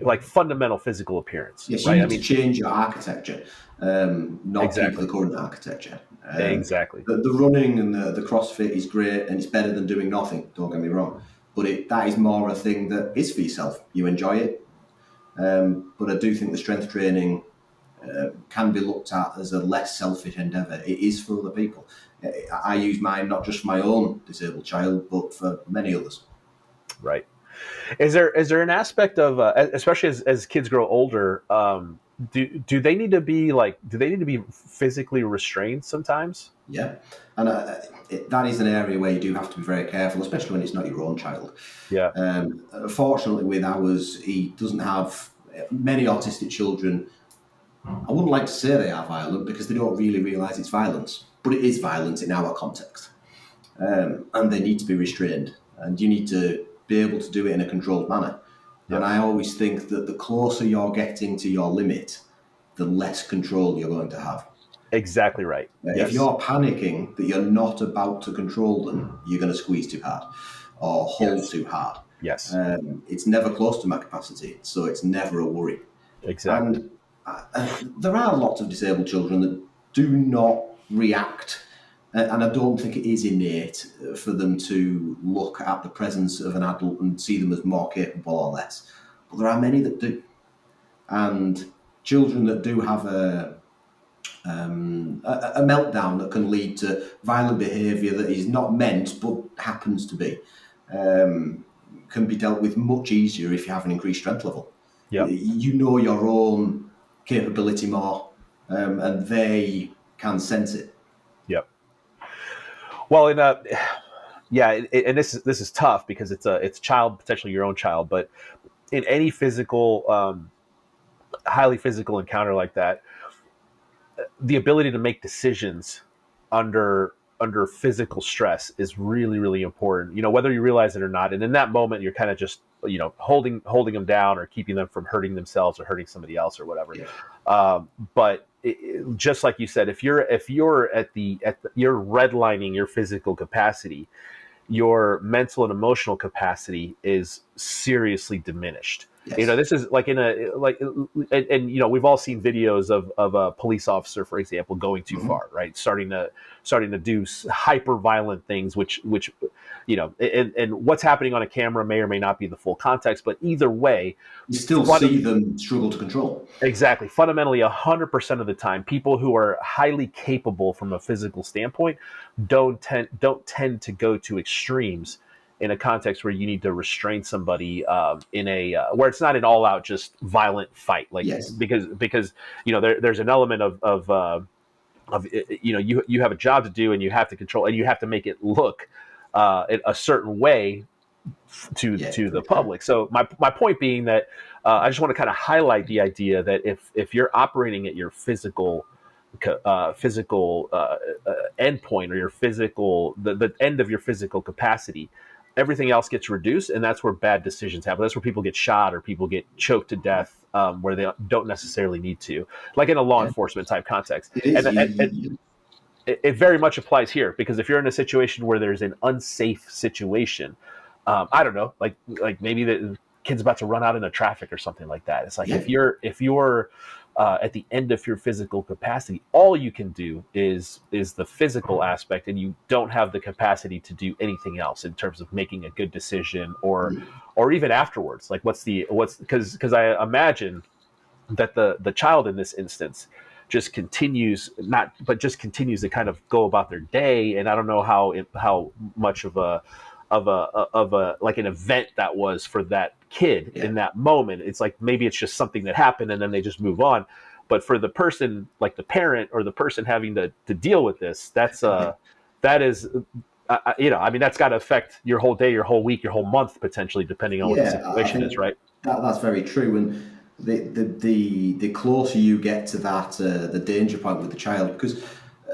like fundamental physical appearance, Yes, you right? I need to mean, change your architecture, not keep the exactly, current architecture. exactly, The running and the CrossFit is great and it's better than doing nothing, don't get me wrong. But that is more a thing that is for yourself. You enjoy it. But I do think the strength training can be looked at as a less selfish endeavour. It is for other people. I use mine not just for my own disabled child, but for many others. right. Is there an aspect of especially as kids grow older, do they need to be physically restrained sometimes? Yeah, and that is an area where you do have to be very careful, especially when it's not your own child. Yeah. Fortunately, with ours, he doesn't have many autistic children. I wouldn't like to say they are violent because they don't really realise it's violence, but it is violence in our context, and they need to be restrained, and you need to be able to do it in a controlled manner. And Yep. I always think that the closer you're getting to your limit, the less control you're going to have. Exactly right. If Yes. you're panicking that you're not about to control them, you're going to squeeze too hard or hold Yes. too hard. Yes. It's never close to my capacity, so it's never a worry. Exactly. And there are lots of disabled children that do not react, and I don't think it is innate for them to look at the presence of an adult and see them as more capable or less. But there are many that do. And children that do have a meltdown that can lead to violent behaviour that is not meant but happens to be, um, can be dealt with much easier if you have an increased strength level. Yep. You know your own capability more, and they can sense it. Yep. Well, yeah, and this is tough because it's a child, potentially your own child, but in any physical, highly physical encounter like that, the ability to make decisions under physical stress is really really important, whether you realize it or not. And in that moment you're kind of just holding them down or keeping them from hurting themselves or hurting somebody else or whatever. Yeah. But just like you said, if you're you're redlining your physical capacity, your mental and emotional capacity is seriously diminished. Yes. This is like in a like, and we've all seen videos of a police officer, for example, going too Mm-hmm. far, right? Starting to do hyper violent things, which and what's happening on a camera may or may not be the full context, but either way, You still fun, see them struggle to control. exactly, fundamentally, 100% of the time, people who are highly capable from a physical standpoint don't tend to go to extremes in a context where you need to restrain somebody, in a where it's not an all out just violent fight, like Yes. because there's an element of you have a job to do and you have to control and you have to make it look in a certain way Yeah. to the Very true. public. So my point being that I just want to kind of highlight the idea that if you're operating at your physical endpoint, or your physical the end of your physical capacity, everything else gets reduced, and that's where bad decisions happen. That's where people get shot or people get choked to death, where they don't necessarily need to, like in a law Yeah. enforcement type context. It is. And it very much applies here, because if you're in a situation where there's an unsafe situation, I don't know, like maybe the kid's about to run out into traffic or something like that. It's like Yeah. if you're at the end of your physical capacity, all you can do is the physical aspect, and you don't have the capacity to do anything else in terms of making a good decision, or even afterwards. Like what's because I imagine that the child in this instance just continues not but just continues to kind of go about their day. And I don't know how much of a like an event that was for that kid Yeah. in that moment. It's like maybe it's just something that happened and then they just move on. But for the person, like the parent or the person having to deal with this, that is I mean, that's got to affect your whole day, your whole week, your whole month, potentially, depending on what the Yeah, I situation is, think right? that's very true. And the closer you get to that, the danger point with the child, because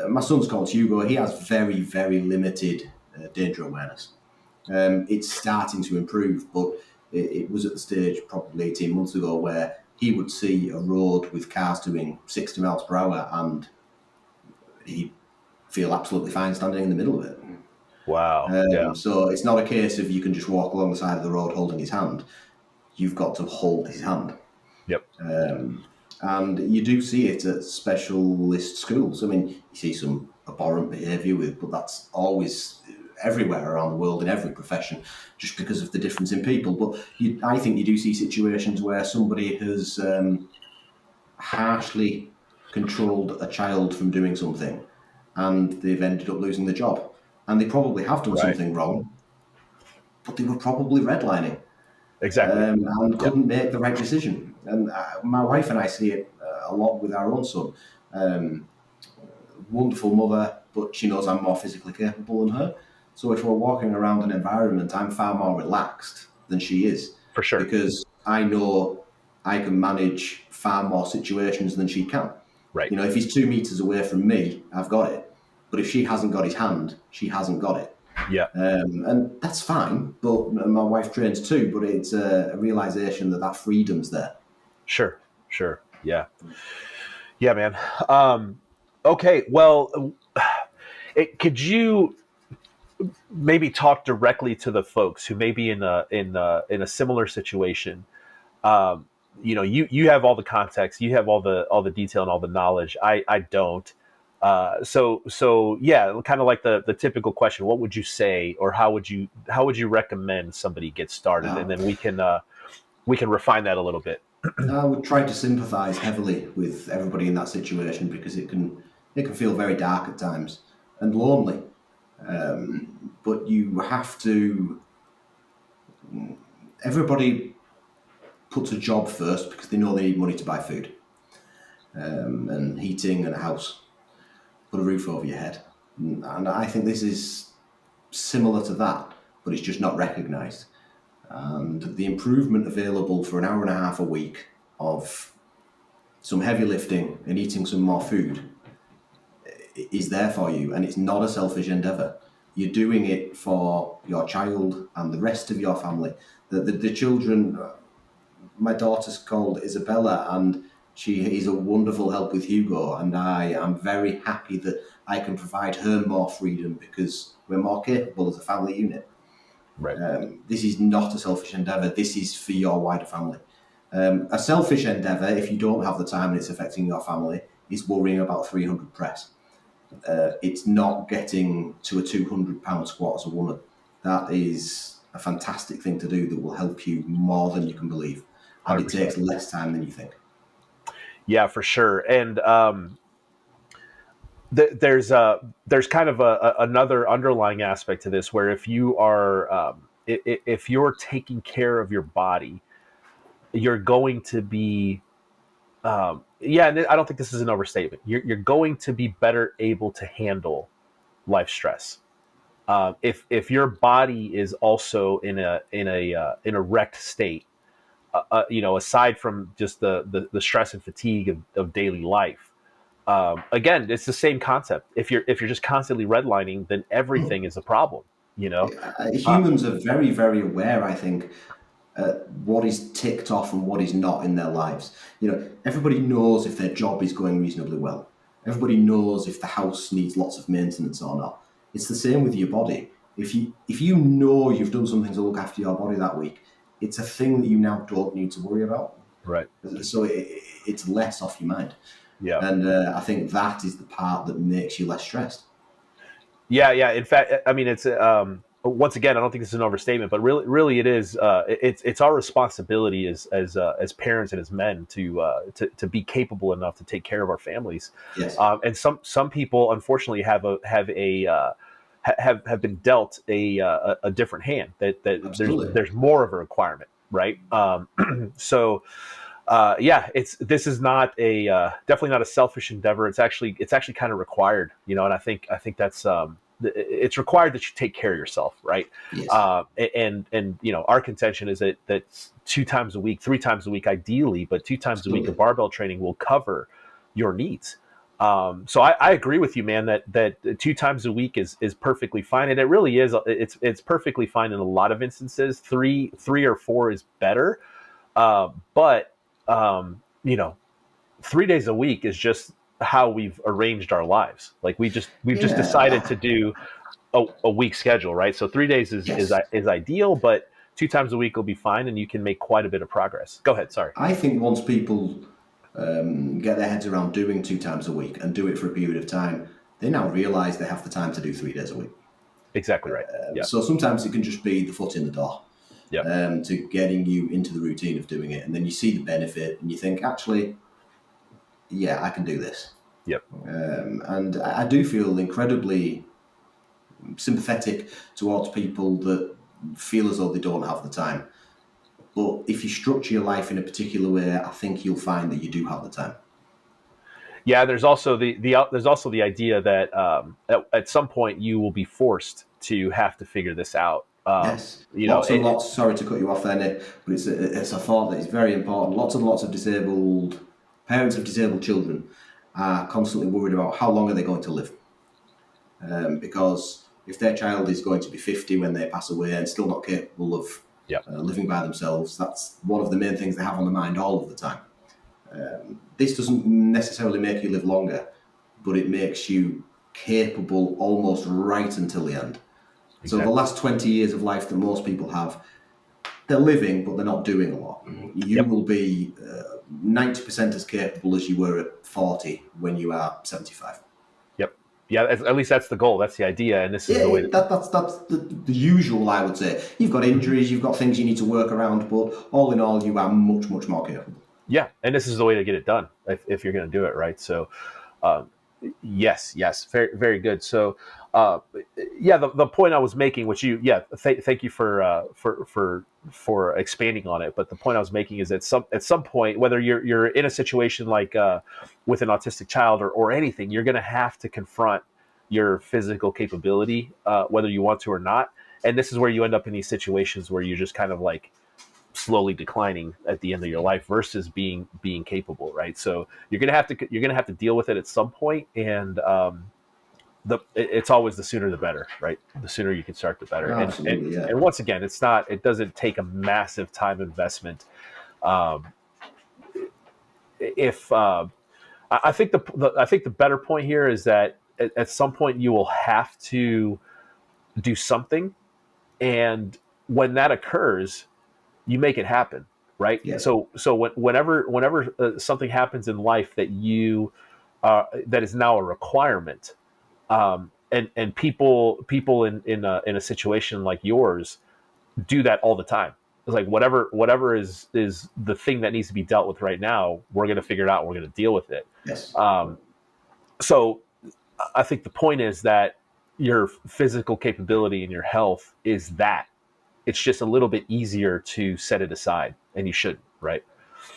my son's called Hugo. He has very, very limited danger awareness. It's starting to improve, but it was at the stage probably 18 months ago where he would see a road with cars doing 60 miles per hour and he'd feel absolutely fine standing in the middle of it. Wow. Yeah. So it's not a case of you can just walk along the side of the road holding his hand. You've got to hold his hand. Yep. And you do see it at specialist schools. I mean, you see some abhorrent behaviour but that's always everywhere around the world in every profession, just because of the difference in people. But I think you do see situations where somebody has harshly controlled a child from doing something, and they've ended up losing the job. And they probably have done something wrong, but they were probably redlining. Exactly. And couldn't make the right decision. And my wife and I see it a lot with our own son. Wonderful mother, but she knows I'm more physically capable than her. So if we're walking around an environment, I'm far more relaxed than she is. For sure. Because I know I can manage far more situations than she can. Right. You know, if he's 2 meters away from me, I've got it. But if she hasn't got his hand, she hasn't got it. Yeah. And that's fine, but my wife trains too, but it's a realization that freedom's there. Sure. Yeah. Yeah, man. Okay. Well, could you maybe talk directly to the folks who may be in a similar situation? You have all the context, you have all the detail and all the knowledge. I don't. So yeah, kind of like the typical question: what would you say, or how would you recommend somebody get started? And then we can refine that a little bit. I would try to sympathise heavily with everybody in that situation, because it can feel very dark at times and lonely. But you have to. Everybody puts a job first because they know they need money to buy food, and heating and a house, put a roof over your head. And I think this is similar to that, but it's just not recognised. And the improvement available for an hour and a half a week of some heavy lifting and eating some more food is there for you, and it's not a selfish endeavour. You're doing it for your child and the rest of your family. The children, my daughter's called Isabella, and she is a wonderful help with Hugo, and I am very happy that I can provide her more freedom because we're more capable as a family unit. Right. This is not a selfish endeavour. This is for your wider family. A selfish endeavour, if you don't have the time and it's affecting your family, is worrying about 300 press. It's not getting to a 200-pound squat as a woman. That is a fantastic thing to do that will help you more than you can believe. And 100%. It takes less time than you think. Yeah, for sure. And there's kind of another underlying aspect to this, where if you are if you're taking care of your body, you're going to be and I don't think this is an overstatement. You're going to be better able to handle life stress. If your body is also in a wrecked state, aside from just the stress and fatigue of daily life. Again, it's the same concept. If you're just constantly redlining, then everything is a problem. Humans are very, very aware, I think, what is ticked off and what is not in their lives. Everybody knows if their job is going reasonably well. Everybody knows if the house needs lots of maintenance or not. It's the same with your body. If you know you've done something to look after your body that week, it's a thing that you now don't need to worry about. Right. So it's less off your mind. Yeah. And I think that is the part that makes you less stressed. Yeah. In fact, I mean, it's once again, I don't think this is an overstatement, but really, it is. It's our responsibility as parents and as men to be capable enough to take care of our families. Yes. And some people, unfortunately, have been dealt a different hand. That there's more of a requirement, right? So. This is not definitely not a selfish endeavor. It's actually kind of required, and I think that's it's required that you take care of yourself, right? Yes. And our contention is that 2 times a week, 3 times a week, ideally, but 2 times a week of barbell training will cover your needs. So I agree with you, man, that 2 times a week is perfectly fine. And it really is. It's perfectly fine in a lot of instances. Three or four is better. But, 3 days a week is just how we've arranged our lives. Like we've just decided to Yeah, do a week schedule, right? So 3 days yes. is ideal, but 2 times a week will be fine, and you can make quite a bit of progress. Go ahead. Sorry. I think once people get their heads around doing 2 times a week and do it for a period of time, they now realise they have the time to do 3 days a week. Exactly right. Yeah. So sometimes it can just be the foot in the door Yep. to getting you into the routine of doing it. And then you see the benefit and you think, actually, yeah, I can do this. Yep. And I do feel incredibly sympathetic towards people that feel as though they don't have the time. But if you structure your life in a particular way, I think you'll find that you do have the time. Yeah. There's also there's also the idea that at some point you will be forced to have to figure this out. Yes, You know, lots and lots. Sorry to cut you off there, Nick, but it's a thought that is very important. Lots and lots of disabled parents of disabled children are constantly worried about how long are they going to live, because if their child is going to be 50 when they pass away and still not capable of yep. living by themselves, that's one of the main things they have on their mind all of the time. This doesn't necessarily make you live longer, but it makes you capable almost right until the end. So the Exactly. last 20 years of life that most people have, they're living, but they're not doing a lot. You Yep. will be 90% as capable as you were at 40 when you are 75. Yep. Yeah. At least that's the goal. That's the idea. And this is the way Yeah, that. that's the usual, I would say. You've got injuries, you've got things you need to work around, but all in all, you are much, much more capable. Yeah, and this is the way to get it done if you're going to do it right. So, um, yes, yes, very, very good. So, uh, yeah, the point I was making, which thank you for expanding on it. But the point I was making is that at some point, whether you're in a situation like with an autistic child or anything, you're going to have to confront your physical capability, whether you want to or not. And this is where you end up in these situations where you're just kind of like slowly declining at the end of your life versus being capable, right? So you're gonna have to deal with it at some point, and it's always the sooner the better, right? The sooner you can start, the better. Absolutely, yeah. And once again, it doesn't take a massive time investment. Um, if I think I think the better point here is that at some point you will have to do something, and when that occurs, you make it happen, right? Yeah. So whenever something happens in life that you that is now a requirement, and people in a situation like yours do that all the time. It's like whatever is the thing that needs to be dealt with right now, we're going to figure it out. We're going to deal with it. Yes. Um, so I think the point is that your physical capability and your health is that it's just a little bit easier to set it aside, and you shouldn't, right?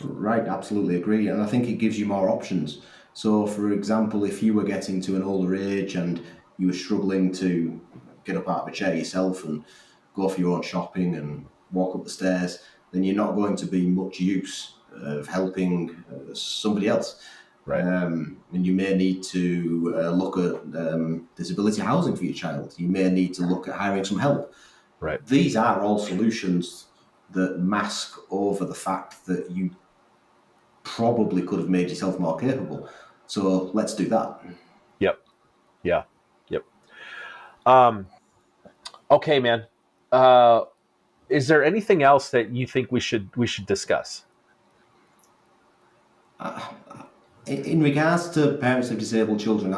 Right, absolutely agree. And I think it gives you more options. So, for example, if you were getting to an older age and you were struggling to get up out of a chair yourself and go for your own shopping and walk up the stairs, then you're not going to be much use of helping somebody else. Right. And you may need to look at disability housing for your child. You may need to look at hiring some help. Right. These are all solutions that mask over the fact that you probably could have made yourself more capable. So let's do that. Yep. Yeah. Yep. Um, okay, man. Uh, is there anything else that you think we should discuss? In regards to parents of disabled children,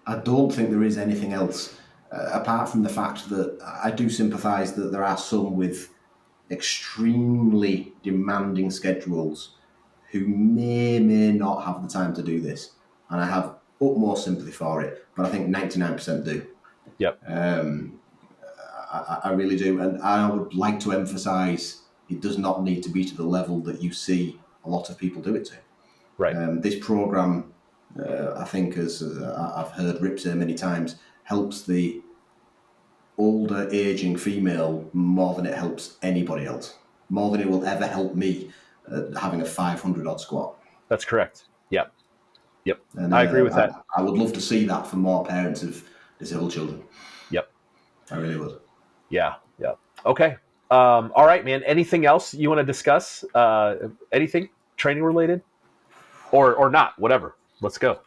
I don't think there is anything else apart from the fact that I do sympathise that there are some with extremely demanding schedules who may not have the time to do this. And I have utmost sympathy for it, but I think 99% do. Yep. I really do. And I would like to emphasise it does not need to be to the level that you see a lot of people do it to. Right. This program, I think, as I've heard Rip say many times, helps the older aging female more than it helps anybody else, more than it will ever help me having a 500 odd squat. That's correct. Yep. Yep. And I agree with that. I would love to see that for more parents of disabled children. Yep. I really would. Yeah. Yeah. Okay. All right, man. Anything else you want to discuss? Anything training related or not? Whatever. Let's go.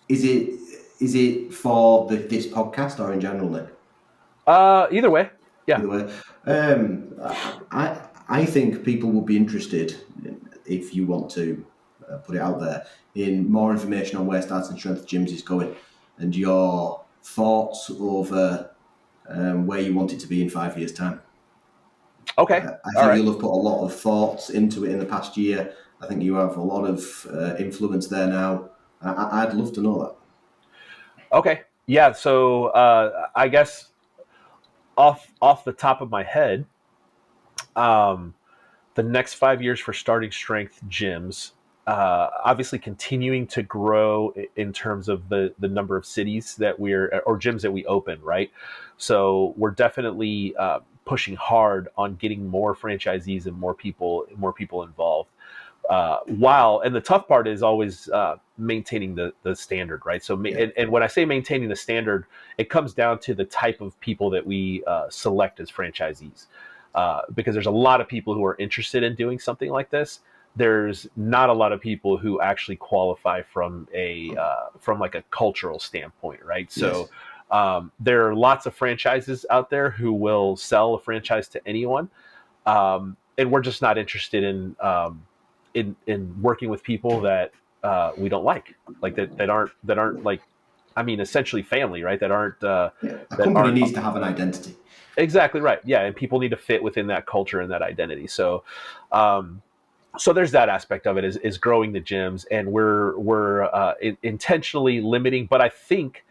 Is it for this podcast or in general, Nick? Either way. Yeah. Either way, I think people will be interested if you want to put it out there in more information on where Starting Strength Gyms is going and your thoughts over where you want it to be in 5 years' time. Okay. I All think right. you'll have put a lot of thoughts into it in the past year. I think you have a lot of influence there now. I'd love to know that. Okay. Yeah. So I guess off the top of my head, um, the next 5 years for Starting Strength gyms, obviously continuing to grow in terms of the number of cities that we're or gyms that we open, right? So we're definitely pushing hard on getting more franchisees and more people involved. While and the tough part is always maintaining the standard, right? So Yeah. and when I say maintaining the standard, it comes down to the type of people that we select as franchisees, because there's a lot of people who are interested in doing something like this. There's not a lot of people who actually qualify from from like a cultural standpoint, right? Yes. So there are lots of franchises out there who will sell a franchise to anyone, and we're just not interested in working with people that we don't like that aren't like, I mean, essentially family, right? That aren't Yeah. A that company aren't needs to have an identity. exactly right. Yeah, and people need to fit within that culture and that identity. Um, so there's that aspect of it is growing the gyms, and we're intentionally limiting. But I think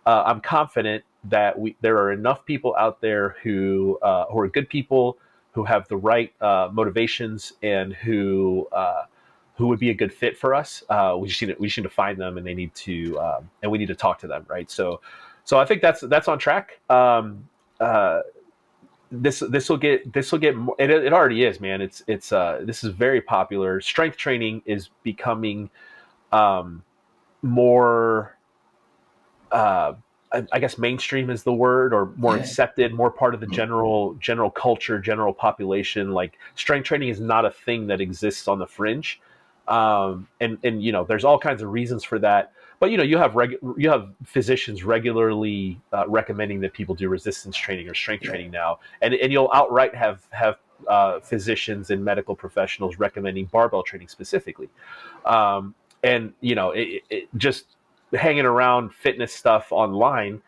I'm confident that there are enough people out there who are good people, who have the right motivations, and who would be a good fit for us. We just need to find them, and they need to and we need to talk to them, right? So I think that's on track. Uh, this will get more, it already is, man. It's this is very popular. Strength training is becoming um, more I guess mainstream is the word, or more Yeah. accepted, more part of the general culture, general population. Like strength training is not a thing that exists on the fringe, and there's all kinds of reasons for that. But you have physicians regularly recommending that people do resistance training or strength Yeah. training now, and you'll outright have physicians and medical professionals recommending barbell training specifically. And it just hanging around fitness stuff online,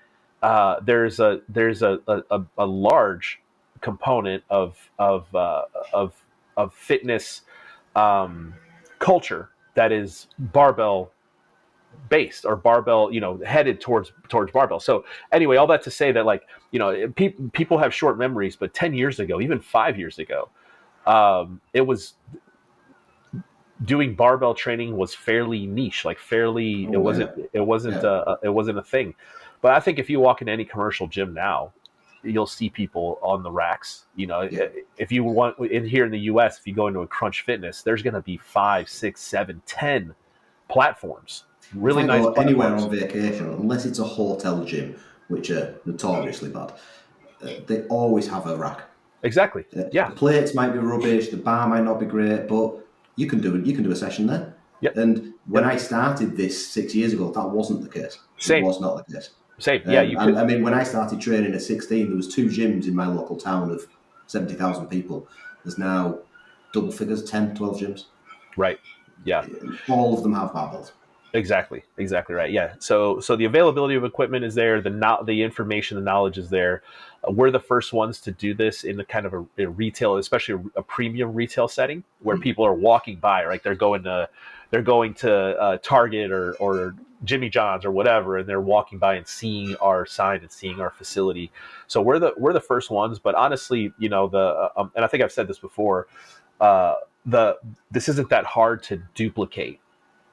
there's a large component of fitness um, culture that is barbell based, or barbell, headed towards barbell. So anyway, all that to say that, like, people have short memories, but 10 years ago, even 5 years ago, it was doing barbell training was fairly niche, like fairly, it Oh, wasn't yeah. it wasn't Yeah. it wasn't a thing. But I think if you walk in any commercial gym now, you'll see people on the racks. Yeah. If you want in here in the US, if you go into a Crunch Fitness, there's going to be 5, 6, 7, 10 platforms, If really I nice go anywhere platforms. on vacation, unless it's a hotel gym, which are notoriously bad, they always have a rack. Exactly. Yeah. The plates might be rubbish, the bar might not be great, but you can do it. You can do a session there. Yep. And when Yep. I started this 6 years ago, that wasn't the case. It Same. was not the case. Same. Yeah. You could. I mean, when I started training at 16, there was 2 gyms in my local town of 70,000 people. There's now double figures, 10, 12 gyms. Right. Yeah. All of them have barbells. Exactly right. Yeah. So the availability of equipment is there. The information, the knowledge is there. We're the first ones to do this in the kind of a retail, especially a premium retail setting where people are walking by, right? They're going to Target or Jimmy John's or whatever, and they're walking by and seeing our sign and seeing our facility. So we're the first ones. But honestly, and I think I've said this before. Uh, the This isn't that hard to duplicate.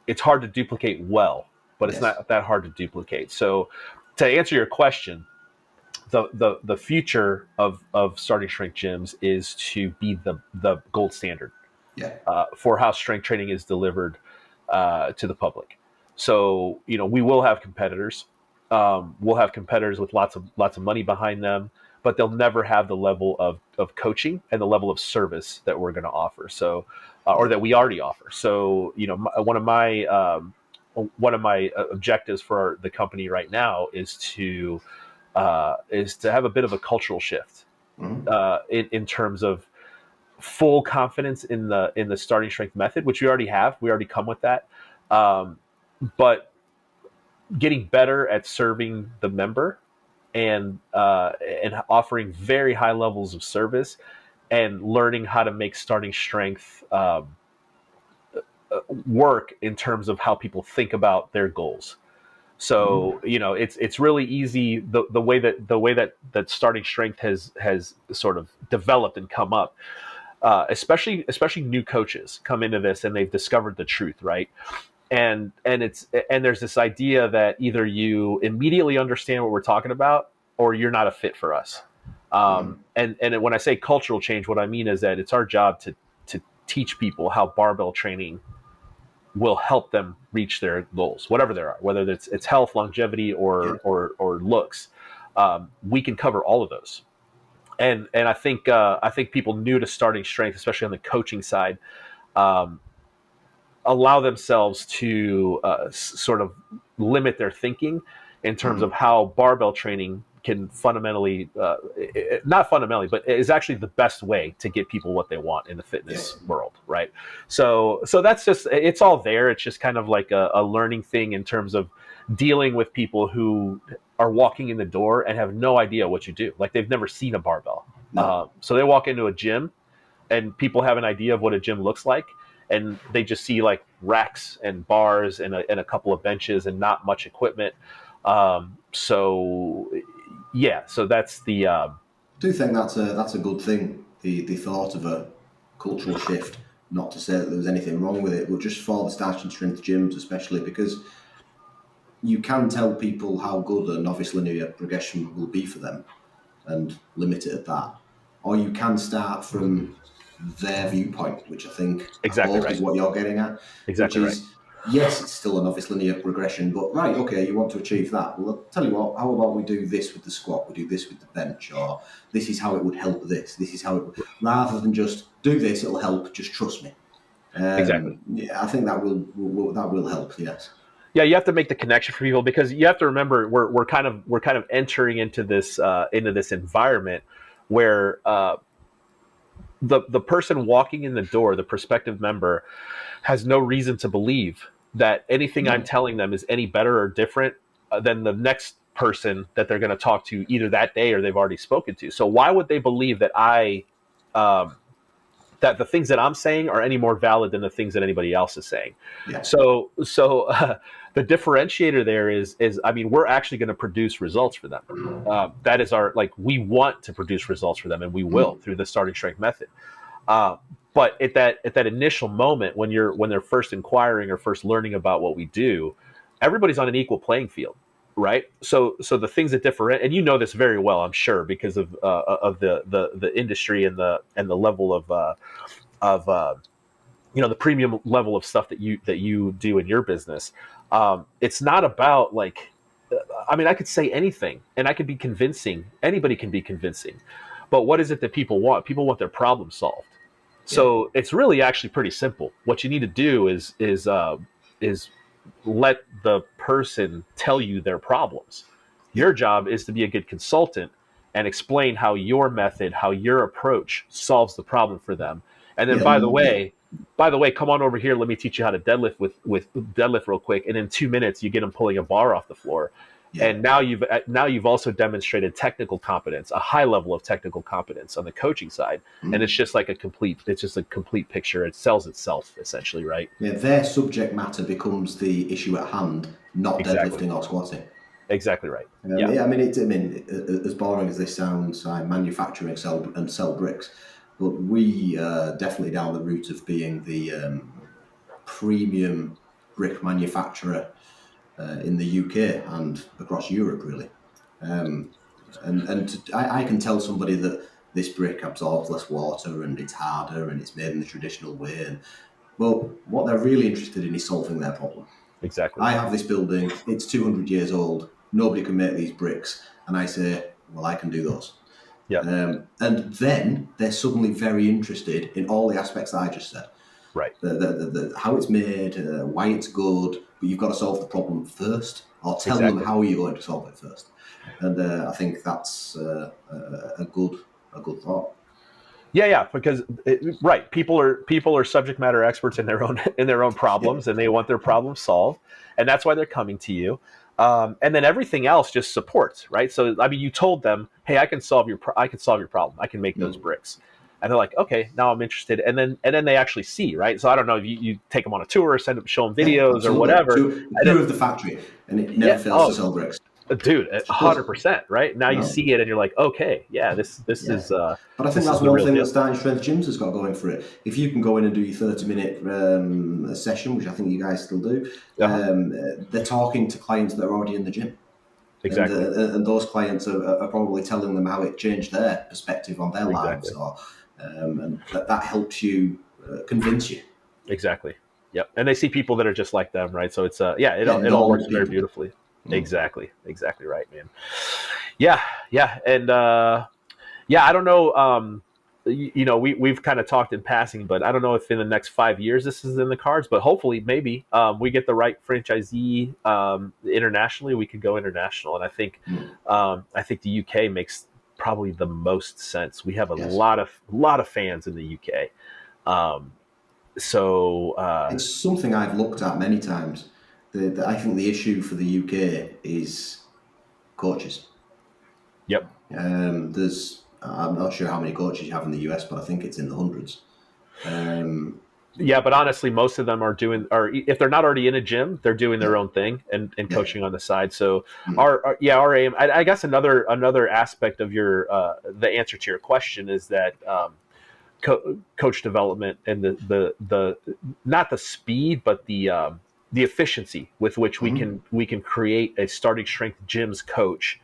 It's hard to duplicate well, but it's Yes. not that hard to duplicate. So, to answer your question, the future of starting strength gyms is to be the gold standard Yeah. for how strength training is delivered to the public. So, we will have competitors. We'll have competitors with lots of money behind them, but they'll never have the level of coaching and the level of service that we're going to offer. So, or Yeah. that we already offer. So, one of my objectives for the company right now is to have a bit of a cultural shift Mhm. in terms of full confidence in the starting strength method, which we already have. We already come with that, but getting better at serving the member and offering very high levels of service and learning how to make starting strength work in terms of how people think about their goals. Mhm. So it's really easy the way that starting strength has sort of developed and come up, especially new coaches come into this and they've discovered the truth, right? And there's this idea that either you immediately understand what we're talking about or you're not a fit for us. Mhm. And when I say cultural change, what I mean is that it's our job to teach people how barbell training will help them reach their goals, whatever they are, whether it's health, longevity, Yeah. or looks. We can cover all of those. And I think people new to starting strength, especially on the coaching side, um, allow themselves to sort of limit their thinking in terms of Mhm. how barbell training can fundamentally, not fundamentally, but is actually the best way to get people what they want in the fitness Yes. world, right? So that's just, it's all there. It's just kind of like a learning thing in terms of dealing with people who are walking in the door and have no idea what you do. Like they've never seen a barbell. No. So they walk into a gym and people have an idea of what a gym looks like, and they just see like racks and bars and a couple of benches and not much equipment. So yeah, so that's the I do think that's a good thing. The thought of a cultural shift. Not to say that there was anything wrong with it, but just for the starting strength gyms, especially because you can tell people how good a novice linear progression will be for them and limit it at that. Or you can start from their viewpoint, which I exactly hope right, is what you're getting at, which exactly right. is yes, it's still a novice linear progression, but right, okay, you want to achieve that. Well, I'll tell you what, how about we do this with the squat, we do this with the bench, or this is how it would help this is how it would, rather than just do this, it'll help, just trust me. Exactly. Yeah, I think that will help, yes. Yeah, you have to make the connection for people because you have to remember we're kind of entering into this environment where the person walking in the door, the prospective member, has no reason to believe that anything I'm No. telling them is any better or different than the next person that they're going to talk to either that day or they've already spoken to. So why would they believe um, that the things that I'm saying are any more valid than the things that anybody else is saying? Yeah. So the differentiator there is I mean we're actually going to produce results for them. That is our like we want to produce results for them and we will Mm. through the starting strength method. Uh, but at that initial moment when they're first inquiring or first learning about what we do, everybody's on an equal playing field, right? So the things that differentiate, and you know this very well, I'm sure, because of the industry and the level of the premium level of stuff that you do in your business. It's not about like, I mean, I could say anything and I could be convincing. Anybody can be convincing, but what is it that people want? People want their problem solved. Yeah. So it's really actually pretty simple. What you need to do is let the person tell you their problems. Yeah. Your job is to be a good consultant and explain how your method, how your approach solves the problem for them. And then Yeah. by the way, come on over here. Let me teach you how to deadlift with deadlift real quick. And in 2 minutes, you get them pulling a bar off the floor. Yeah. And now you've also demonstrated technical competence, a high level of technical competence on the coaching side. And Mm. it's just a complete picture. It sells itself essentially, right? Yeah, their subject matter becomes the issue at hand, not Exactly. deadlifting or squatting. Exactly right. Yeah. Yeah, I mean, as boring as this sounds, I manufacture and sell bricks, but we definitely down the route of being the premium brick manufacturer in the UK and across Europe, really. Um, I can tell somebody that this brick absorbs less water and it's harder and it's made in the traditional way. And well, what they're really interested in is solving their problem. Exactly. I have this building, it's 200 years old, nobody can make these bricks. And I say, well, I can do those. Yep. And then they're suddenly very interested in all the aspects that I just said. Right. How it's made, why it's good, but you've got to solve the problem first, or tell them Exactly. how you're going to solve it first. And I think that's a good thought. Yeah, because right, people are subject matter experts in their own in their own Yeah. problems, and they want their problems solved, and that's why they're coming to you. And then everything else just supports, right? So I mean, you told them, "Hey, I can solve your problem. I can make those Mm. bricks," and they're like, "Okay, now I'm interested." And then they actually see, right? So I don't know, you take them on a tour, or show them Yeah, videos or absolutely. whatever, and Tour then of the factory, and it never yeah, fails to oh, sell bricks. dude, It just does. 100%, right? Now you No. see it, and you're like, okay, yeah, Yeah. But I think this is that's the one real thing that deal. starting strength gyms has got going for it. If you can go in and do your 30-minute session, which I think you guys still do, Uh-huh. they're talking to clients that are already in the gym. Exactly. And those clients are probably telling them how it changed their perspective on their lives, Exactly. or and that helps you convince you. Exactly. Yep. And they see people that are just like them, right? So it's yeah, Yeah, it all works normal very people. beautifully. Mm. Exactly. Exactly right, man. Yeah, yeah. And yeah, I don't know we've kind of talked in passing, but I don't know if in the next 5 years this is in the cards, but hopefully maybe we get the right franchisee internationally, we could go international. And Mm. I think the UK makes probably the most sense. We have a Yes. lot of fans in the UK. Um, so It's something I've looked at many times. I think the issue for the UK is coaches. yep. I'm not sure how many coaches you have in the US, but I think it's in the hundreds. Um, Yeah, but honestly, most of them are if they're not already in a gym, they're doing their yeah, own thing and yeah, coaching on the side. So mm, our aim, I guess another aspect of your the answer to your question is that coach development and the not the speed, but the efficiency with which mhm, we can create a starting strength gyms coach,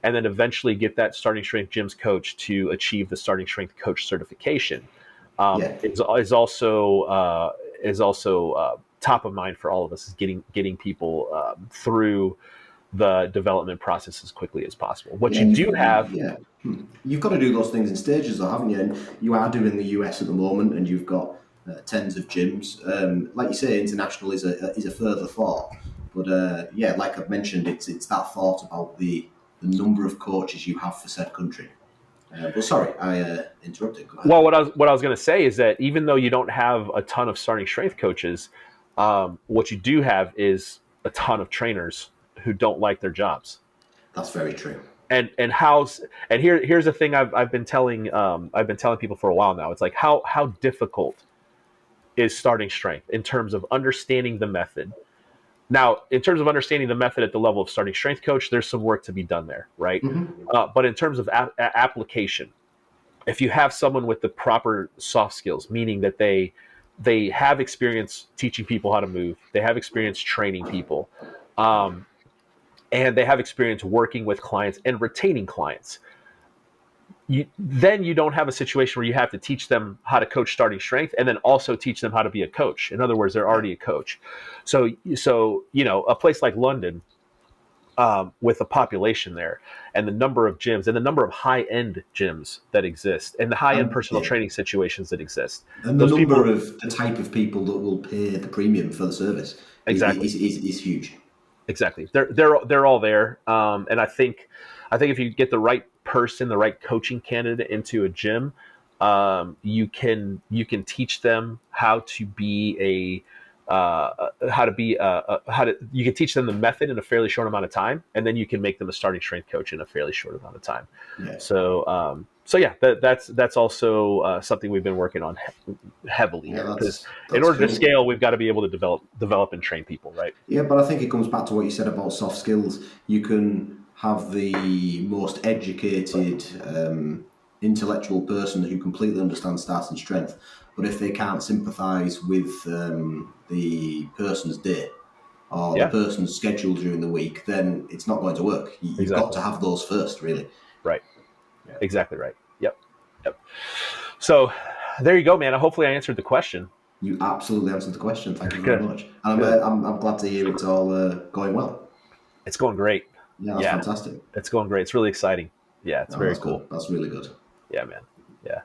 and then eventually get that starting strength gyms coach to achieve the starting strength coach certification, yeah. is also top of mind for all of us. Is getting people through the development process as quickly as possible. What Yeah, you do have, yeah. You've got to do those things in stages, though, haven't you? And you are doing the US at the moment, and you've got tens of gyms. Like you say, international is a further thought, but yeah, like I've mentioned, it's that thought about the number of coaches you have for said country. But sorry, I interrupted. Go ahead. well, what I was going to say is that even though you don't have a ton of starting strength coaches, what you do have is a ton of trainers who don't like their jobs. That's very true. And how's and here's the thing I've been telling people for a while now. It's like how difficult is starting strength in terms of understanding the method. Now, in terms of understanding the method at the level of starting strength coach, there's some work to be done there, right? Hmm. But in terms of application, if you have someone with the proper soft skills, meaning that they have experience teaching people how to move, they have experience training people, um, and they have experience working with clients and retaining clients, then you don't have a situation where you have to teach them how to coach starting strength and then also teach them how to be a coach. In other words, they're Yeah. already a coach. So a place like London, with the population there and the number of gyms and the number of high end gyms that exist and the high end personal Yeah. training situations that exist, And the those number people of the type of people that will pay the premium for the service exactly. is huge. Exactly. They're all there. And I think if you get the right person, the right coaching candidate into a gym, you can teach them how to be how to you can teach them the method in a fairly short amount of time, and then you can make them a starting strength coach in a fairly short amount of time. Yeah, So yeah, that's also something we've been working on heavily yeah, here, because in that's order to cool. scale, we've got to be able to develop and train people, right? Yeah, but I think it comes back to what you said about soft skills. You can have the most educated, intellectual person who completely understands starting strength, but if they can't sympathise with the person's day or the Yeah. person's schedule during the week, then it's not going to work. You've got Exactly. to have those first, really. Right. Yeah. Exactly right. Yep. Yep. So there you go, man. Hopefully I answered the question. You absolutely answered the question. Thank you very Good. much. And Good. I'm glad to hear it's all going well. It's going great. Yeah, that's Yeah, fantastic. it's going great. It's really exciting. Yeah, it's Oh, very that's cool. good. That's really good. Yeah, man. Yeah.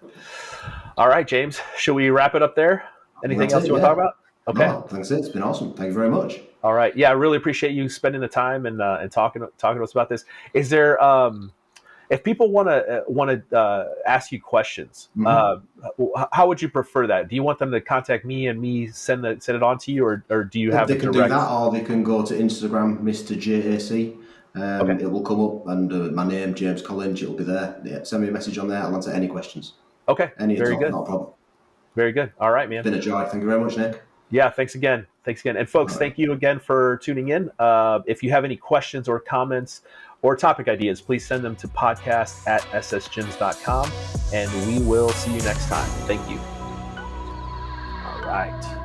All right, James. Should we wrap it up there? I think Anything that's else it. you want to talk Yeah. about? Okay. No, thanks. It's been awesome. Thank you very much. All right. Yeah, I really appreciate you spending the time and talking to us about this. Is there if people want to ask you questions, Mm-hmm. how would you prefer that? Do you want them to contact me and me send it on to you, or do you have They a can do direct? that, or they can go to Instagram, Mr. JAC. Okay. It will come up, and my name, James Collinge, it'll be there. Yeah, send me a message on there. I'll answer any questions. Okay. Any at Very all, good. not a problem. Very good. All right, man. Been a joy. Thank you very much, Nick. Yeah, thanks again. Thanks again. And All folks, right. thank you again for tuning in. If you have any questions or comments or topic ideas, please send them to podcast@ssgyms.com, and we will see you next time. Thank you. All right.